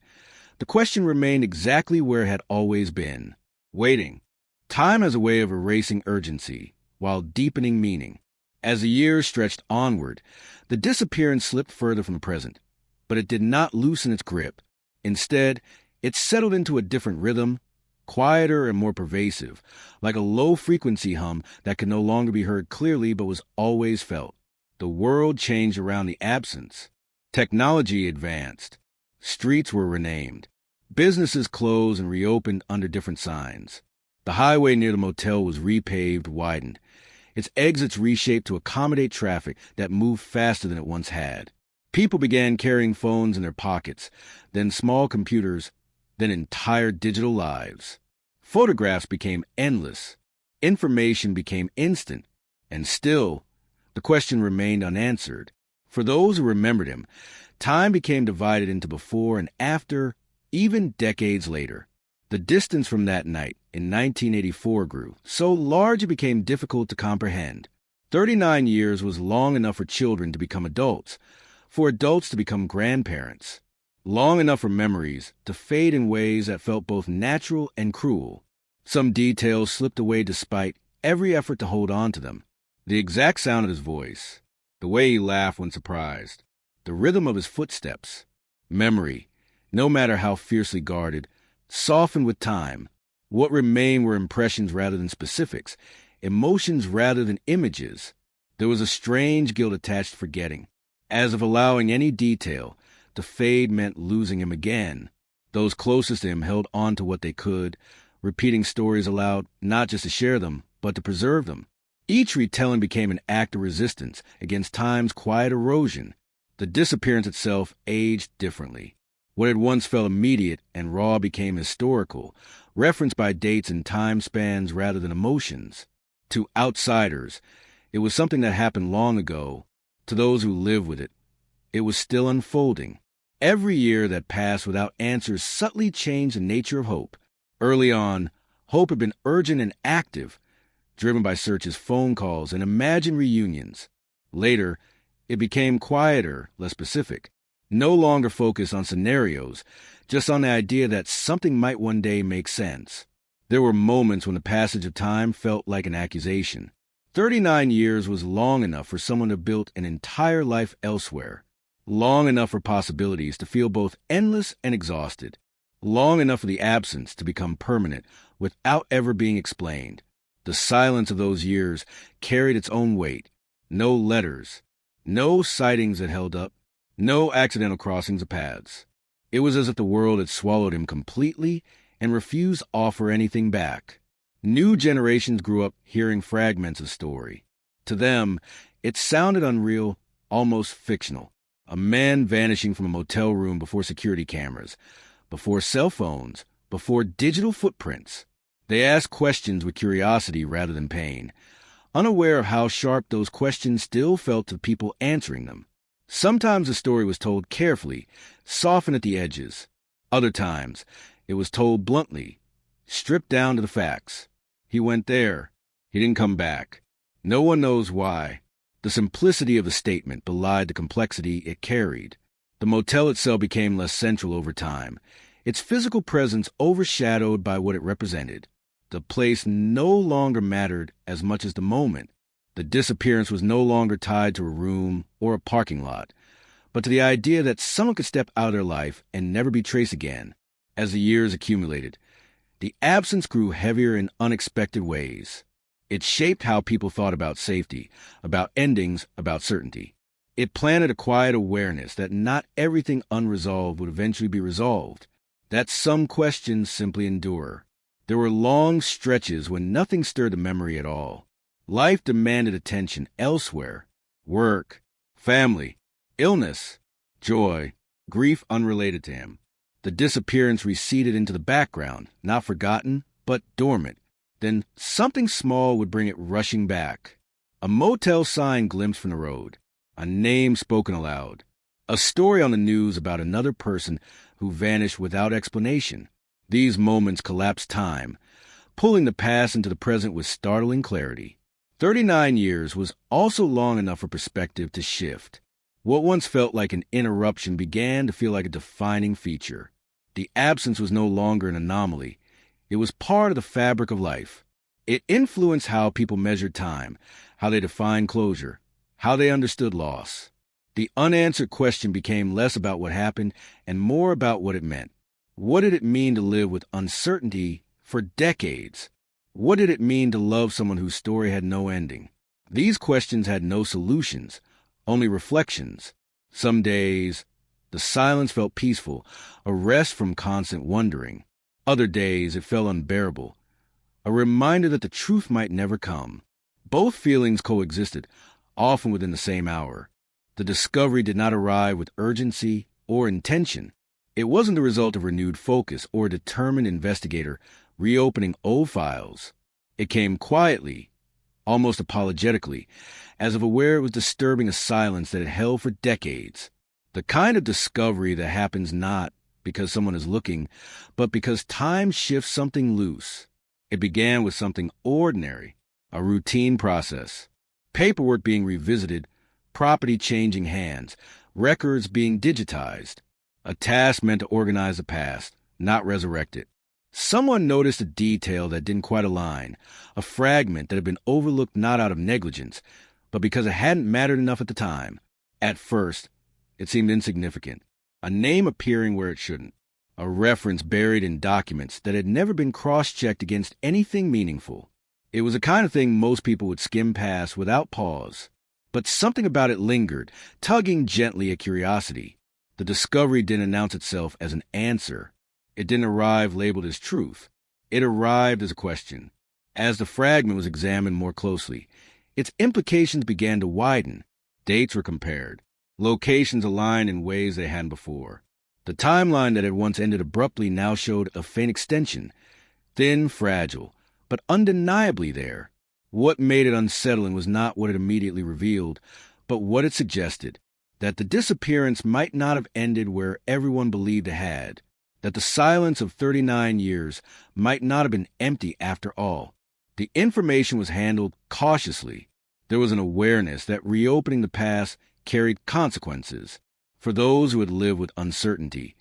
the question remained exactly where it had always been, waiting. Time has a way of erasing urgency, while deepening meaning. As the years stretched onward, the disappearance slipped further from the present, but it did not loosen its grip. Instead, it settled into a different rhythm, quieter and more pervasive, like a low-frequency hum that could no longer be heard clearly but was always felt. The world changed around the absence. Technology advanced. Streets were renamed. Businesses closed and reopened under different signs. The highway near the motel was repaved, widened. Its exits reshaped to accommodate traffic that moved faster than it once had. People began carrying phones in their pockets, then small computers, then entire digital lives. Photographs became endless. Information became instant. And still, the question remained unanswered. For those who remembered him, time became divided into before and after, even decades later. The distance from that night in 1984 grew, so large it became difficult to comprehend. 39 years was long enough for children to become adults, for adults to become grandparents. Long enough for memories to fade in ways that felt both natural and cruel. Some details slipped away despite every effort to hold on to them. The exact sound of his voice, the way he laughed when surprised, the rhythm of his footsteps. Memory, no matter how fiercely guarded, softened with time. What remained were impressions rather than specifics, emotions rather than images. There was a strange guilt attached to forgetting, as if allowing any detail to fade meant losing him again. Those closest to him held on to what they could, repeating stories aloud not just to share them, but to preserve them. Each retelling became an act of resistance against time's quiet erosion. The disappearance itself aged differently. What had once felt immediate and raw became historical, referenced by dates and time spans rather than emotions. To outsiders, it was something that happened long ago. To those who lived with it, it was still unfolding. Every year that passed without answers subtly changed the nature of hope. Early on, hope had been urgent and active, driven by searches, phone calls, and imagined reunions. Later, it became quieter, less specific. No longer focused on scenarios, just on the idea that something might one day make sense. There were moments when the passage of time felt like an accusation. 39 years was long enough for someone to build an entire life elsewhere. Long enough for possibilities to feel both endless and exhausted. Long enough for the absence to become permanent without ever being explained. The silence of those years carried its own weight. No letters, no sightings that held up, no accidental crossings of paths. It was as if the world had swallowed him completely and refused to offer anything back. New generations grew up hearing fragments of story. To them, it sounded unreal, almost fictional. A man vanishing from a motel room before security cameras, before cell phones, before digital footprints. They asked questions with curiosity rather than pain, unaware of how sharp those questions still felt to people answering them. Sometimes the story was told carefully, softened at the edges. Other times, it was told bluntly, stripped down to the facts. He went there. He didn't come back. No one knows why. The simplicity of the statement belied the complexity it carried. The motel itself became less central over time, its physical presence overshadowed by what it represented. The place no longer mattered as much as the moment. The disappearance was no longer tied to a room or a parking lot, but to the idea that someone could step out of their life and never be traced again. As the years accumulated, the absence grew heavier in unexpected ways. It shaped how people thought about safety, about endings, about certainty. It planted a quiet awareness that not everything unresolved would eventually be resolved, that some questions simply endure. There were long stretches when nothing stirred the memory at all. Life demanded attention elsewhere. Work, family, illness, joy, grief unrelated to him. The disappearance receded into the background, not forgotten, but dormant. Then something small would bring it rushing back. A motel sign glimpsed from the road. A name spoken aloud. A story on the news about another person who vanished without explanation. These moments collapsed time, pulling the past into the present with startling clarity. 39 years was also long enough for perspective to shift. What once felt like an interruption began to feel like a defining feature. The absence was no longer an anomaly. It was part of the fabric of life. It influenced how people measured time, how they defined closure, how they understood loss. The unanswered question became less about what happened and more about what it meant. What did it mean to live with uncertainty for decades? What did it mean to love someone whose story had no ending? These questions had no solutions, only reflections. Some days, the silence felt peaceful, a rest from constant wondering. Other days, it felt unbearable, a reminder that the truth might never come. Both feelings coexisted, often within the same hour. The discovery did not arrive with urgency or intention. It wasn't the result of renewed focus or a determined investigator reopening old files. It came quietly, almost apologetically, as if aware it was disturbing a silence that had held for decades. The kind of discovery that happens not because someone is looking, but because time shifts something loose. It began with something ordinary, a routine process. Paperwork being revisited, property changing hands, records being digitized. A task meant to organize the past, not resurrect it. Someone noticed a detail that didn't quite align, a fragment that had been overlooked not out of negligence, but because it hadn't mattered enough at the time. At first, it seemed insignificant, a name appearing where it shouldn't, a reference buried in documents that had never been cross-checked against anything meaningful. It was the kind of thing most people would skim past without pause. But something about it lingered, tugging gently at curiosity. The discovery didn't announce itself as an answer. It didn't arrive labeled as truth. It arrived as a question. As the fragment was examined more closely, its implications began to widen. Dates were compared. Locations aligned in ways they hadn't before. The timeline that had once ended abruptly now showed a faint extension. Thin, fragile, but undeniably there. What made it unsettling was not what it immediately revealed, but what it suggested. That the disappearance might not have ended where everyone believed it had. That the silence of 39 years might not have been empty after all. The information was handled cautiously. There was an awareness that reopening the past carried consequences. For those who had lived with uncertainty,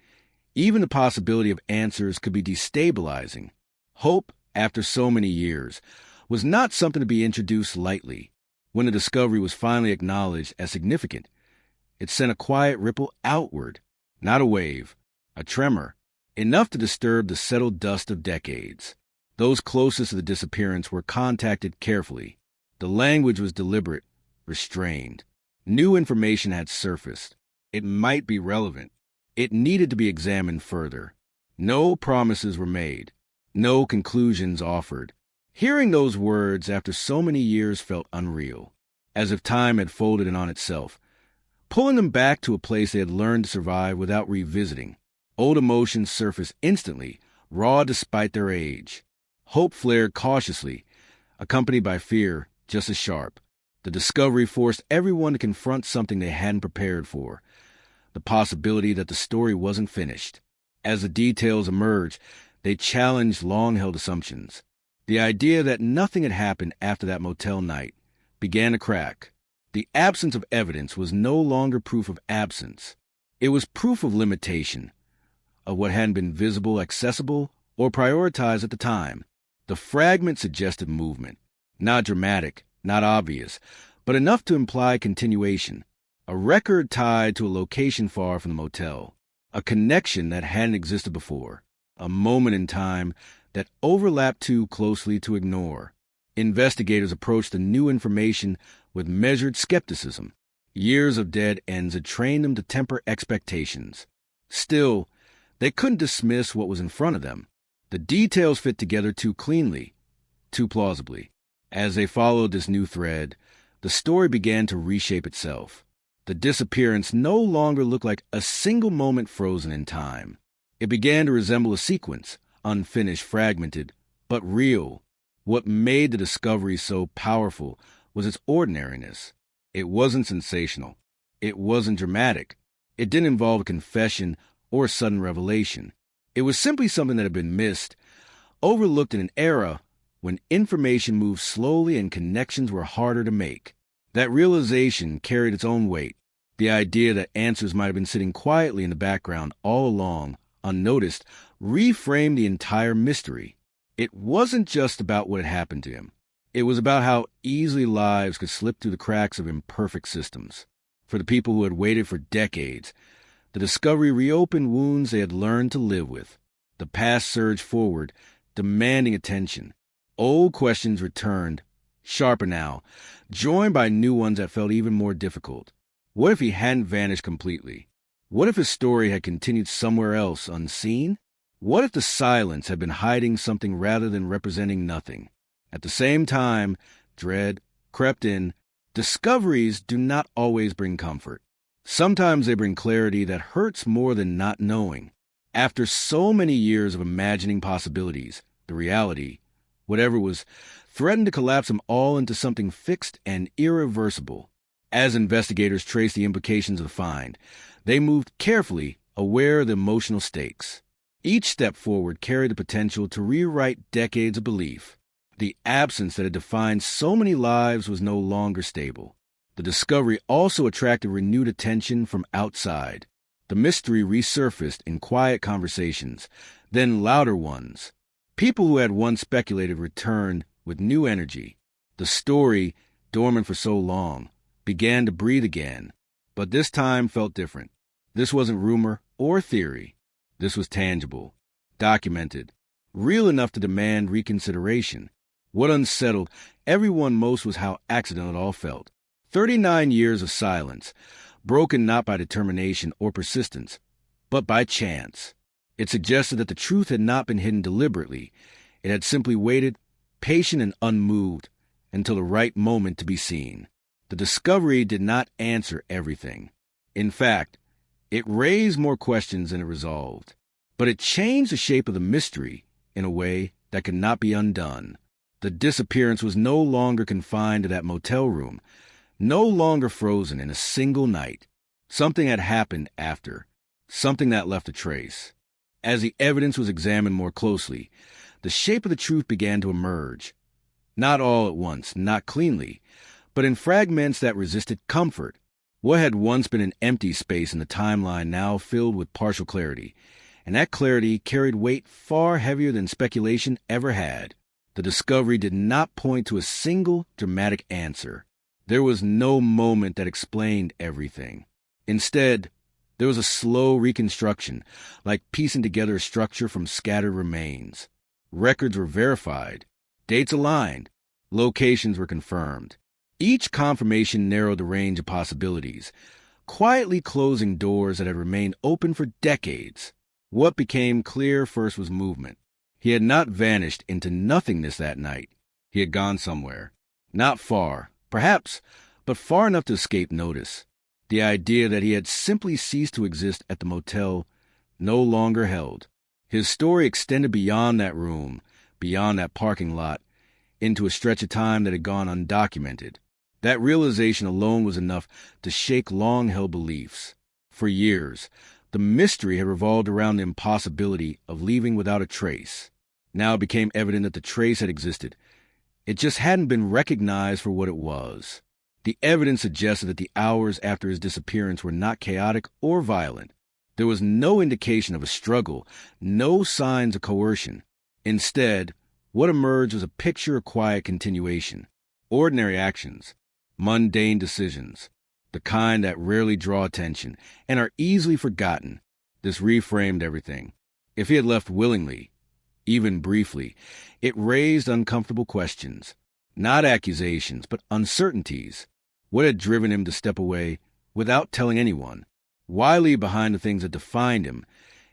even the possibility of answers could be destabilizing. Hope, after so many years, was not something to be introduced lightly. When the discovery was finally acknowledged as significant, it sent a quiet ripple outward, not a wave, a tremor, enough to disturb the settled dust of decades. Those closest to the disappearance were contacted carefully. The language was deliberate, restrained. New information had surfaced. It might be relevant. It needed to be examined further. No promises were made. No conclusions offered. Hearing those words after so many years felt unreal, as if time had folded in on itself, pulling them back to a place they had learned to survive without revisiting. Old emotions surfaced instantly, raw despite their age. Hope flared cautiously, accompanied by fear just as sharp. The discovery forced everyone to confront something they hadn't prepared for, the possibility that the story wasn't finished. As the details emerged, they challenged long-held assumptions. The idea that nothing had happened after that motel night began to crack. The absence of evidence was no longer proof of absence. It was proof of limitation, of what hadn't been visible, accessible, or prioritized at the time. The fragment suggested movement, not dramatic, not obvious, but enough to imply continuation. A record tied to a location far from the motel. A connection that hadn't existed before. A moment in time that overlapped too closely to ignore. Investigators approached the new information with measured skepticism. Years of dead ends had trained them to temper expectations. Still, they couldn't dismiss what was in front of them. The details fit together too cleanly, too plausibly. As they followed this new thread, the story began to reshape itself. The disappearance no longer looked like a single moment frozen in time. It began to resemble a sequence, unfinished, fragmented, but real. What made the discovery so powerful was its ordinariness. It wasn't sensational. It wasn't dramatic. It didn't involve a confession or a sudden revelation. It was simply something that had been missed, overlooked in an era when information moved slowly and connections were harder to make. That realization carried its own weight. The idea that answers might have been sitting quietly in the background all along, unnoticed, reframed the entire mystery. It wasn't just about what had happened to him. It was about how easily lives could slip through the cracks of imperfect systems. For the people who had waited for decades, the discovery reopened wounds they had learned to live with. The past surged forward, demanding attention. Old questions returned, sharper now, joined by new ones that felt even more difficult. What if he hadn't vanished completely? What if his story had continued somewhere else, unseen? What if the silence had been hiding something rather than representing nothing? At the same time, dread crept in. Discoveries do not always bring comfort. Sometimes they bring clarity that hurts more than not knowing. After so many years of imagining possibilities, the reality, whatever it was, threatened to collapse them all into something fixed and irreversible. As investigators traced the implications of the find, they moved carefully, aware of the emotional stakes. Each step forward carried the potential to rewrite decades of belief. The absence that had defined so many lives was no longer stable. The discovery also attracted renewed attention from outside. The mystery resurfaced in quiet conversations, then louder ones. People who had once speculated returned with new energy. The story, dormant for so long, began to breathe again. But this time felt different. This wasn't rumor or theory. This was tangible, documented, real enough to demand reconsideration. What unsettled everyone most was how accidental it all felt. 39 years of silence, broken not by determination or persistence, but by chance. It suggested that the truth had not been hidden deliberately. It had simply waited, patient and unmoved, until the right moment to be seen. The discovery did not answer everything. In fact, it raised more questions than it resolved. But it changed the shape of the mystery in a way that could not be undone. The disappearance was no longer confined to that motel room, no longer frozen in a single night. Something had happened after, something that left a trace. As the evidence was examined more closely, the shape of the truth began to emerge. Not all at once, not cleanly, but in fragments that resisted comfort. What had once been an empty space in the timeline now filled with partial clarity, and that clarity carried weight far heavier than speculation ever had. The discovery did not point to a single dramatic answer. There was no moment that explained everything. Instead, there was a slow reconstruction, like piecing together a structure from scattered remains. Records were verified. Dates aligned. Locations were confirmed. Each confirmation narrowed the range of possibilities, quietly closing doors that had remained open for decades. What became clear first was movement. He had not vanished into nothingness that night. He had gone somewhere. Not far, perhaps, but far enough to escape notice. The idea that he had simply ceased to exist at the motel no longer held. His story extended beyond that room, beyond that parking lot, into a stretch of time that had gone undocumented. That realization alone was enough to shake long-held beliefs. For years, the mystery had revolved around the impossibility of leaving without a trace. Now it became evident that the trace had existed. It just hadn't been recognized for what it was. The evidence suggested that the hours after his disappearance were not chaotic or violent. There was no indication of a struggle, no signs of coercion. Instead, what emerged was a picture of quiet continuation. Ordinary actions, mundane decisions, the kind that rarely draw attention and are easily forgotten. This reframed everything. If he had left willingly, even briefly, it raised uncomfortable questions. Not accusations, but uncertainties. What had driven him to step away without telling anyone? Why leave behind the things that defined him?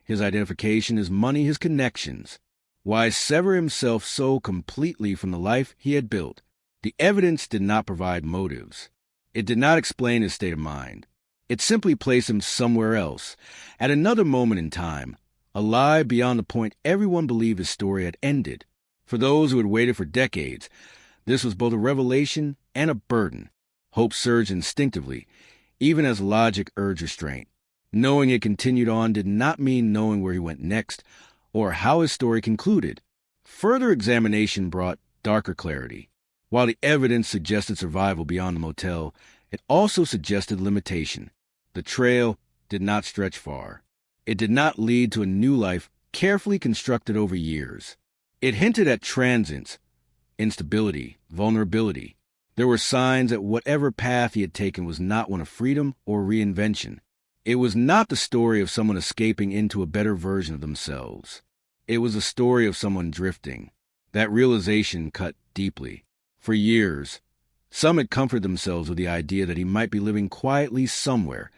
His identification, his money, his connections. Why sever himself so completely from the life he had built? The evidence did not provide motives. It did not explain his state of mind. It simply placed him somewhere else, at another moment in time, alive beyond the point everyone believed his story had ended. For those who had waited for decades, this was both a revelation and a burden. Hope surged instinctively, even as logic urged restraint. Knowing it continued on did not mean knowing where he went next, or how his story concluded. Further examination brought darker clarity. While the evidence suggested survival beyond the motel, it also suggested limitation. The trail did not stretch far. It did not lead to a new life carefully constructed over years. It hinted at transience, instability, vulnerability. There were signs that whatever path he had taken was not one of freedom or reinvention. It was not the story of someone escaping into a better version of themselves. It was a story of someone drifting. That realization cut deeply. For years, some had comforted themselves with the idea that he might be living quietly somewhere,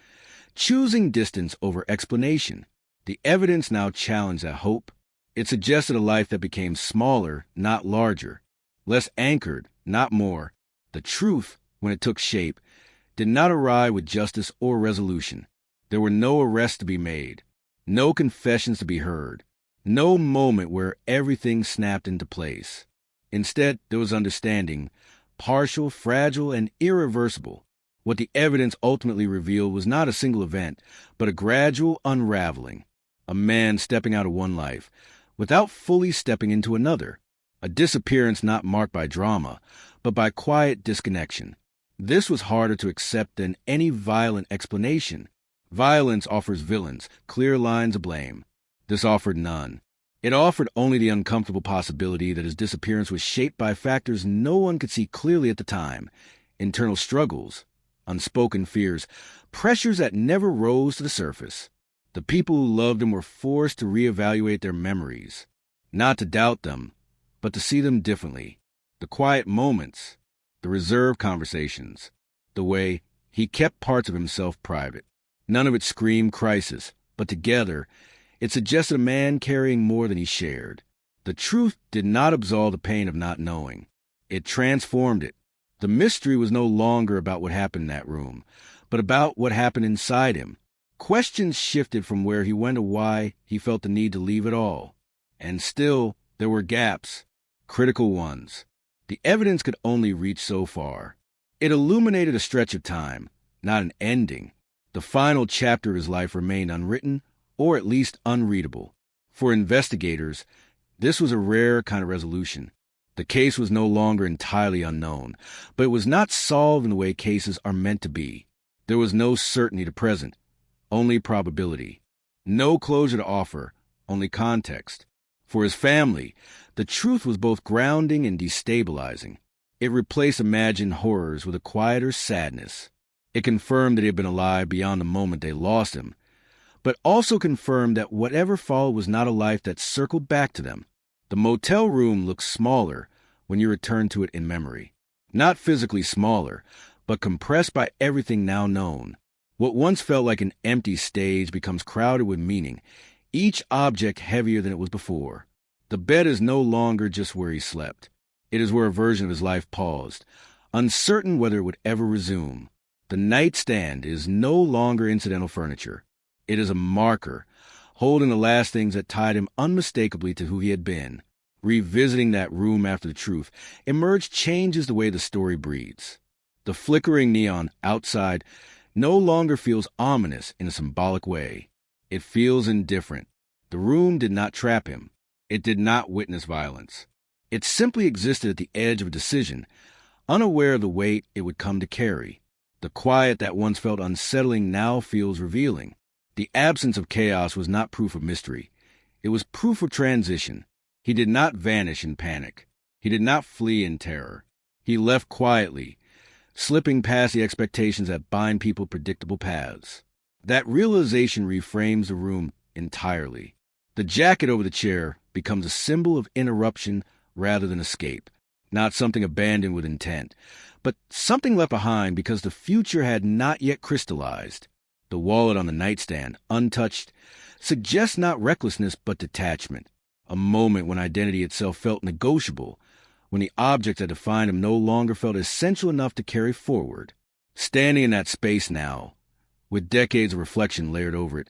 choosing distance over explanation. The evidence now challenged that hope. It suggested a life that became smaller, not larger, less anchored, not more. The truth, when it took shape, did not arrive with justice or resolution. There were no arrests to be made, no confessions to be heard, no moment where everything snapped into place. Instead, there was understanding, partial, fragile, and irreversible. What the evidence ultimately revealed was not a single event, but a gradual unraveling. A man stepping out of one life, without fully stepping into another. A disappearance not marked by drama, but by quiet disconnection. This was harder to accept than any violent explanation. Violence offers villains, clear lines of blame. This offered none. It offered only the uncomfortable possibility that his disappearance was shaped by factors no one could see clearly at the time. Internal struggles, unspoken fears, pressures that never rose to the surface. The people who loved him were forced to reevaluate their memories, not to doubt them, but to see them differently. The quiet moments, the reserved conversations, the way he kept parts of himself private. None of it screamed crisis, but together, it suggested a man carrying more than he shared. The truth did not absolve the pain of not knowing. It transformed it. The mystery was no longer about what happened in that room, but about what happened inside him. Questions shifted from where he went to why he felt the need to leave it all. And still, there were gaps, critical ones. The evidence could only reach so far. It illuminated a stretch of time, not an ending. The final chapter of his life remained unwritten, or at least unreadable. For investigators, this was a rare kind of resolution. The case was no longer entirely unknown, but it was not solved in the way cases are meant to be. There was no certainty to present, only probability. No closure to offer, only context. For his family, the truth was both grounding and destabilizing. It replaced imagined horrors with a quieter sadness. It confirmed that he had been alive beyond the moment they lost him, but also confirmed that whatever followed was not a life that circled back to them. The motel room looks smaller when you return to it in memory. Not physically smaller, but compressed by everything now known. What once felt like an empty stage becomes crowded with meaning, each object heavier than it was before. The bed is no longer just where he slept. It is where a version of his life paused, uncertain whether it would ever resume. The nightstand is no longer incidental furniture. It is a marker, holding the last things that tied him unmistakably to who he had been. Revisiting that room after the truth emerged changes the way the story breathes. The flickering neon outside no longer feels ominous in a symbolic way. It feels indifferent. The room did not trap him. It did not witness violence. It simply existed at the edge of a decision, unaware of the weight it would come to carry. The quiet that once felt unsettling now feels revealing. The absence of chaos was not proof of mystery. It was proof of transition. He did not vanish in panic. He did not flee in terror. He left quietly, slipping past the expectations that bind people predictable paths. That realization reframes the room entirely. The jacket over the chair becomes a symbol of interruption rather than escape, not something abandoned with intent, but something left behind because the future had not yet crystallized. The wallet on the nightstand, untouched, suggests not recklessness but detachment, a moment when identity itself felt negotiable, when the object that defined him no longer felt essential enough to carry forward. Standing in that space now, with decades of reflection layered over it,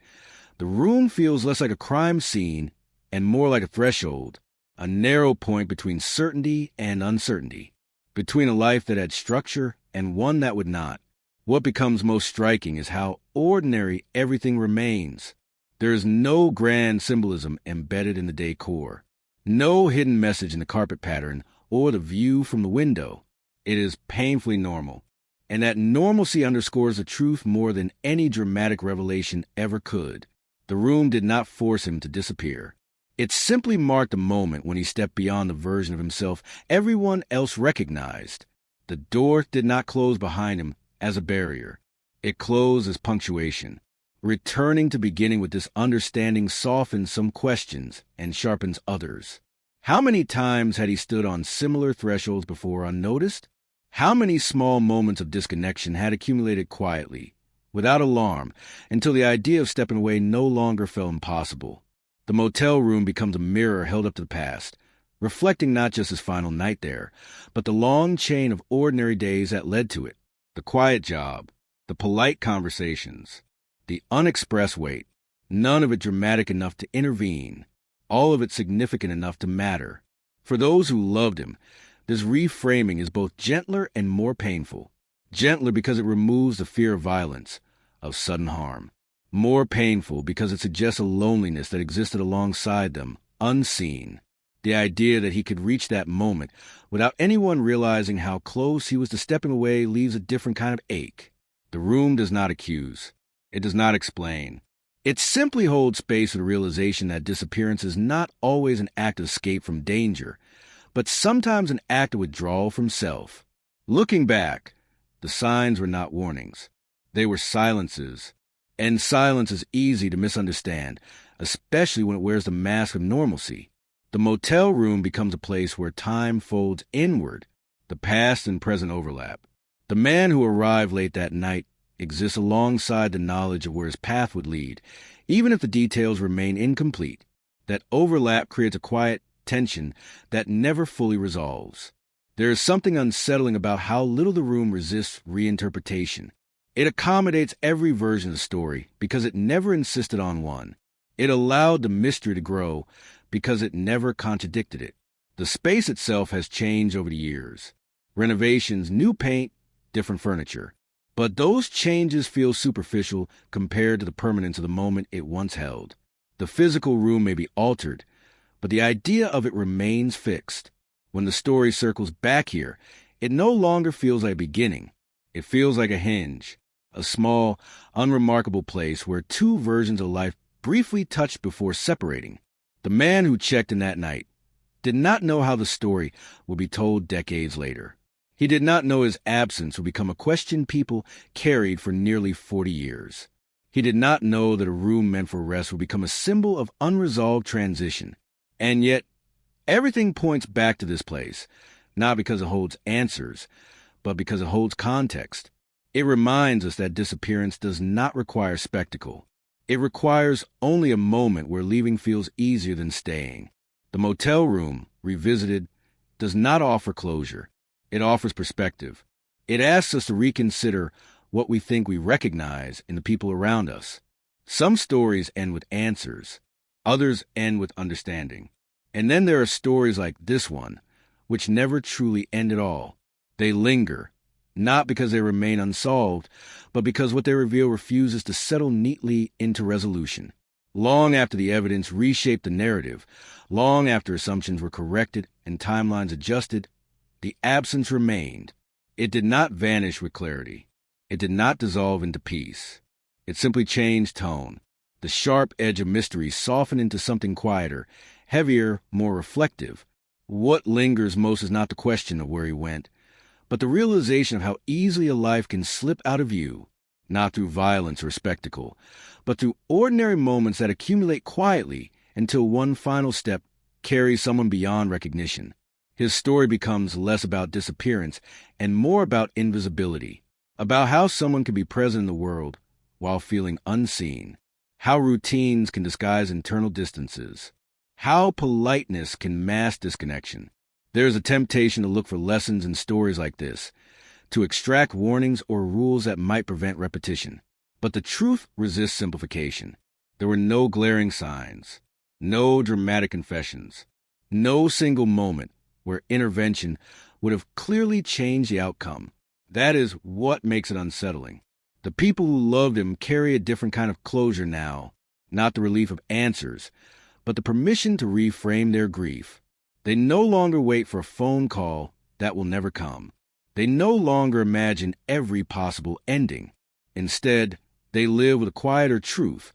the room feels less like a crime scene and more like a threshold, a narrow point between certainty and uncertainty, between a life that had structure and one that would not. What becomes most striking is how ordinary everything remains. There is no grand symbolism embedded in the decor, no hidden message in the carpet pattern or the view from the window. It is painfully normal, and that normalcy underscores the truth more than any dramatic revelation ever could. The room did not force him to disappear. It simply marked a moment when he stepped beyond the version of himself everyone else recognized. The door did not close behind him as a barrier. It closed as punctuation. Returning to beginning with this understanding softens some questions and sharpens others. How many times had he stood on similar thresholds before unnoticed? How many small moments of disconnection had accumulated quietly, without alarm, until the idea of stepping away no longer felt impossible? The motel room becomes a mirror held up to the past, reflecting not just his final night there, but the long chain of ordinary days that led to it. The quiet job, the polite conversations, the unexpressed weight, none of it dramatic enough to intervene, all of it significant enough to matter. For those who loved him, this reframing is both gentler and more painful. Gentler because it removes the fear of violence, of sudden harm. More painful because it suggests a loneliness that existed alongside them, unseen. The idea that he could reach that moment without anyone realizing how close he was to stepping away leaves a different kind of ache. The room does not accuse. It does not explain. It simply holds space for the realization that disappearance is not always an act of escape from danger, but sometimes an act of withdrawal from self. Looking back, the signs were not warnings. They were silences. And silence is easy to misunderstand, especially when it wears the mask of normalcy. The motel room becomes a place where time folds inward, the past and present overlap. The man who arrived late that night exists alongside the knowledge of where his path would lead, even if the details remain incomplete. That overlap creates a quiet tension that never fully resolves. There is something unsettling about how little the room resists reinterpretation. It accommodates every version of the story because it never insisted on one. It allowed the mystery to grow because it never contradicted it. The space itself has changed over the years. Renovations, new paint, different furniture. But those changes feel superficial compared to the permanence of the moment it once held. The physical room may be altered, but the idea of it remains fixed. When the story circles back here, it no longer feels like a beginning. It feels like a hinge, a small, unremarkable place where two versions of life briefly touched before separating. The man who checked in that night did not know how the story would be told decades later. He did not know his absence would become a question people carried for nearly 40 years. He did not know that a room meant for rest would become a symbol of unresolved transition. And yet, Everything points back to this place, not because it holds answers, but because it holds context. It reminds us that disappearance does not require spectacle. It requires only a moment where leaving feels easier than staying. The motel room, revisited, does not offer closure. It offers perspective. It asks us to reconsider what we think we recognize in the people around us. Some stories end with answers. Others end with understanding. And then there are stories like this one, which never truly end at all. They linger, not because they remain unsolved, but because what they reveal refuses to settle neatly into resolution. Long after the evidence reshaped the narrative, long after assumptions were corrected and timelines adjusted, the absence remained. It did not vanish with clarity. It did not dissolve into peace. It simply changed tone. The sharp edge of mystery softened into something quieter, heavier, more reflective. What lingers most is not the question of where he went, but the realization of how easily a life can slip out of view, not through violence or spectacle, but through ordinary moments that accumulate quietly until one final step carries someone beyond recognition. His story becomes less about disappearance and more about invisibility, about how someone can be present in the world while feeling unseen, how routines can disguise internal distances, how politeness can mask disconnection. There is a temptation to look for lessons in stories like this, to extract warnings or rules that might prevent repetition. But the truth resists simplification. There were no glaring signs, no dramatic confessions, no single moment where intervention would have clearly changed the outcome. That is what makes it unsettling. The people who loved him carry a different kind of closure now, not the relief of answers, but the permission to reframe their grief. They no longer wait for a phone call that will never come. They no longer imagine every possible ending. Instead, they live with a quieter truth,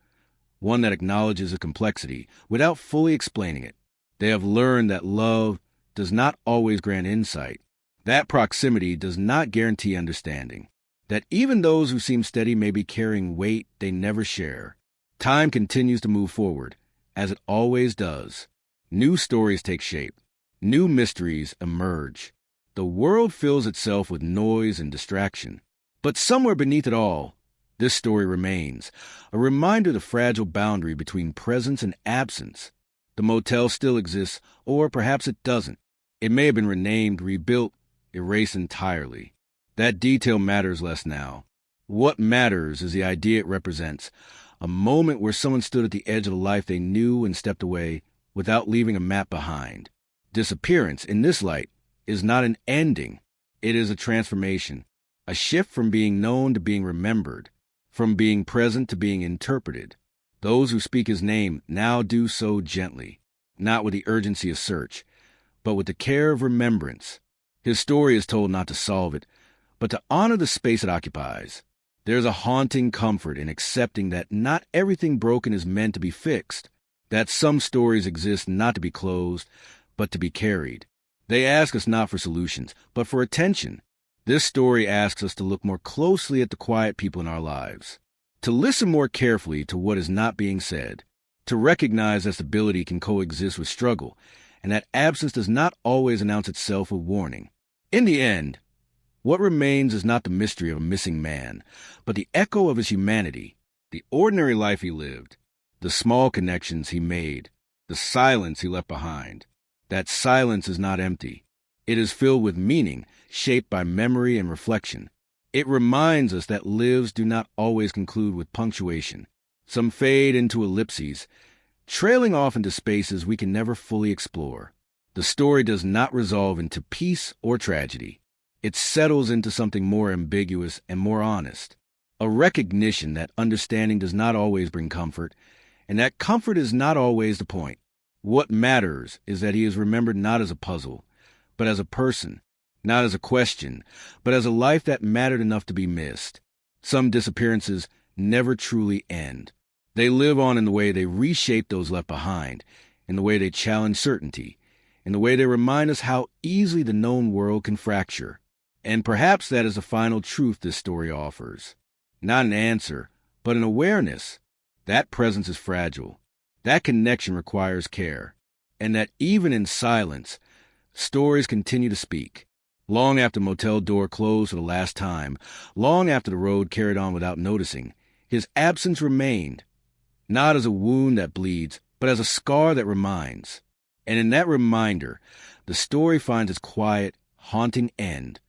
one that acknowledges a complexity without fully explaining it. They have learned that love does not always grant insight, that proximity does not guarantee understanding, that even those who seem steady may be carrying weight they never share. Time continues to move forward, as it always does. New stories take shape. New mysteries emerge. The world fills itself with noise and distraction. But somewhere beneath it all, this story remains, a reminder of the fragile boundary between presence and absence. The motel still exists, or perhaps it doesn't. It may have been renamed, rebuilt, erased entirely. That detail matters less now. What matters is the idea it represents, a moment where someone stood at the edge of a life they knew and stepped away without leaving a map behind. Disappearance, in this light, is not an ending. It is a transformation, a shift from being known to being remembered, from being present to being interpreted. Those who speak his name now do so gently, not with the urgency of search, but with the care of remembrance. His story is told not to solve it, but to honor the space it occupies. There's a haunting comfort in accepting that not everything broken is meant to be fixed, that some stories exist not to be closed, but to be carried. They ask us not for solutions, but for attention. This story asks us to look more closely at the quiet people in our lives, to listen more carefully to what is not being said, to recognize that stability can coexist with struggle, and that absence does not always announce itself with warning. In the end, what remains is not the mystery of a missing man, but the echo of his humanity, the ordinary life he lived, the small connections he made, the silence he left behind. That silence is not empty. It is filled with meaning, shaped by memory and reflection. It reminds us that lives do not always conclude with punctuation. Some fade into ellipses, trailing off into spaces we can never fully explore. The story does not resolve into peace or tragedy. It settles into something more ambiguous and more honest. A recognition that understanding does not always bring comfort, and that comfort is not always the point. What matters is that he is remembered not as a puzzle, but as a person, not as a question, but as a life that mattered enough to be missed. Some disappearances never truly end. They live on in the way they reshape those left behind, in the way they challenge certainty, in the way they remind us how easily the known world can fracture. And perhaps that is the final truth this story offers. Not an answer, but an awareness. That presence is fragile. That connection requires care. and that even in silence, stories continue to speak. Long after the motel door closed for the last time, long after the road carried on without noticing, his absence remained, not as a wound that bleeds, but as a scar that reminds. And in that reminder, the story finds its quiet, haunting end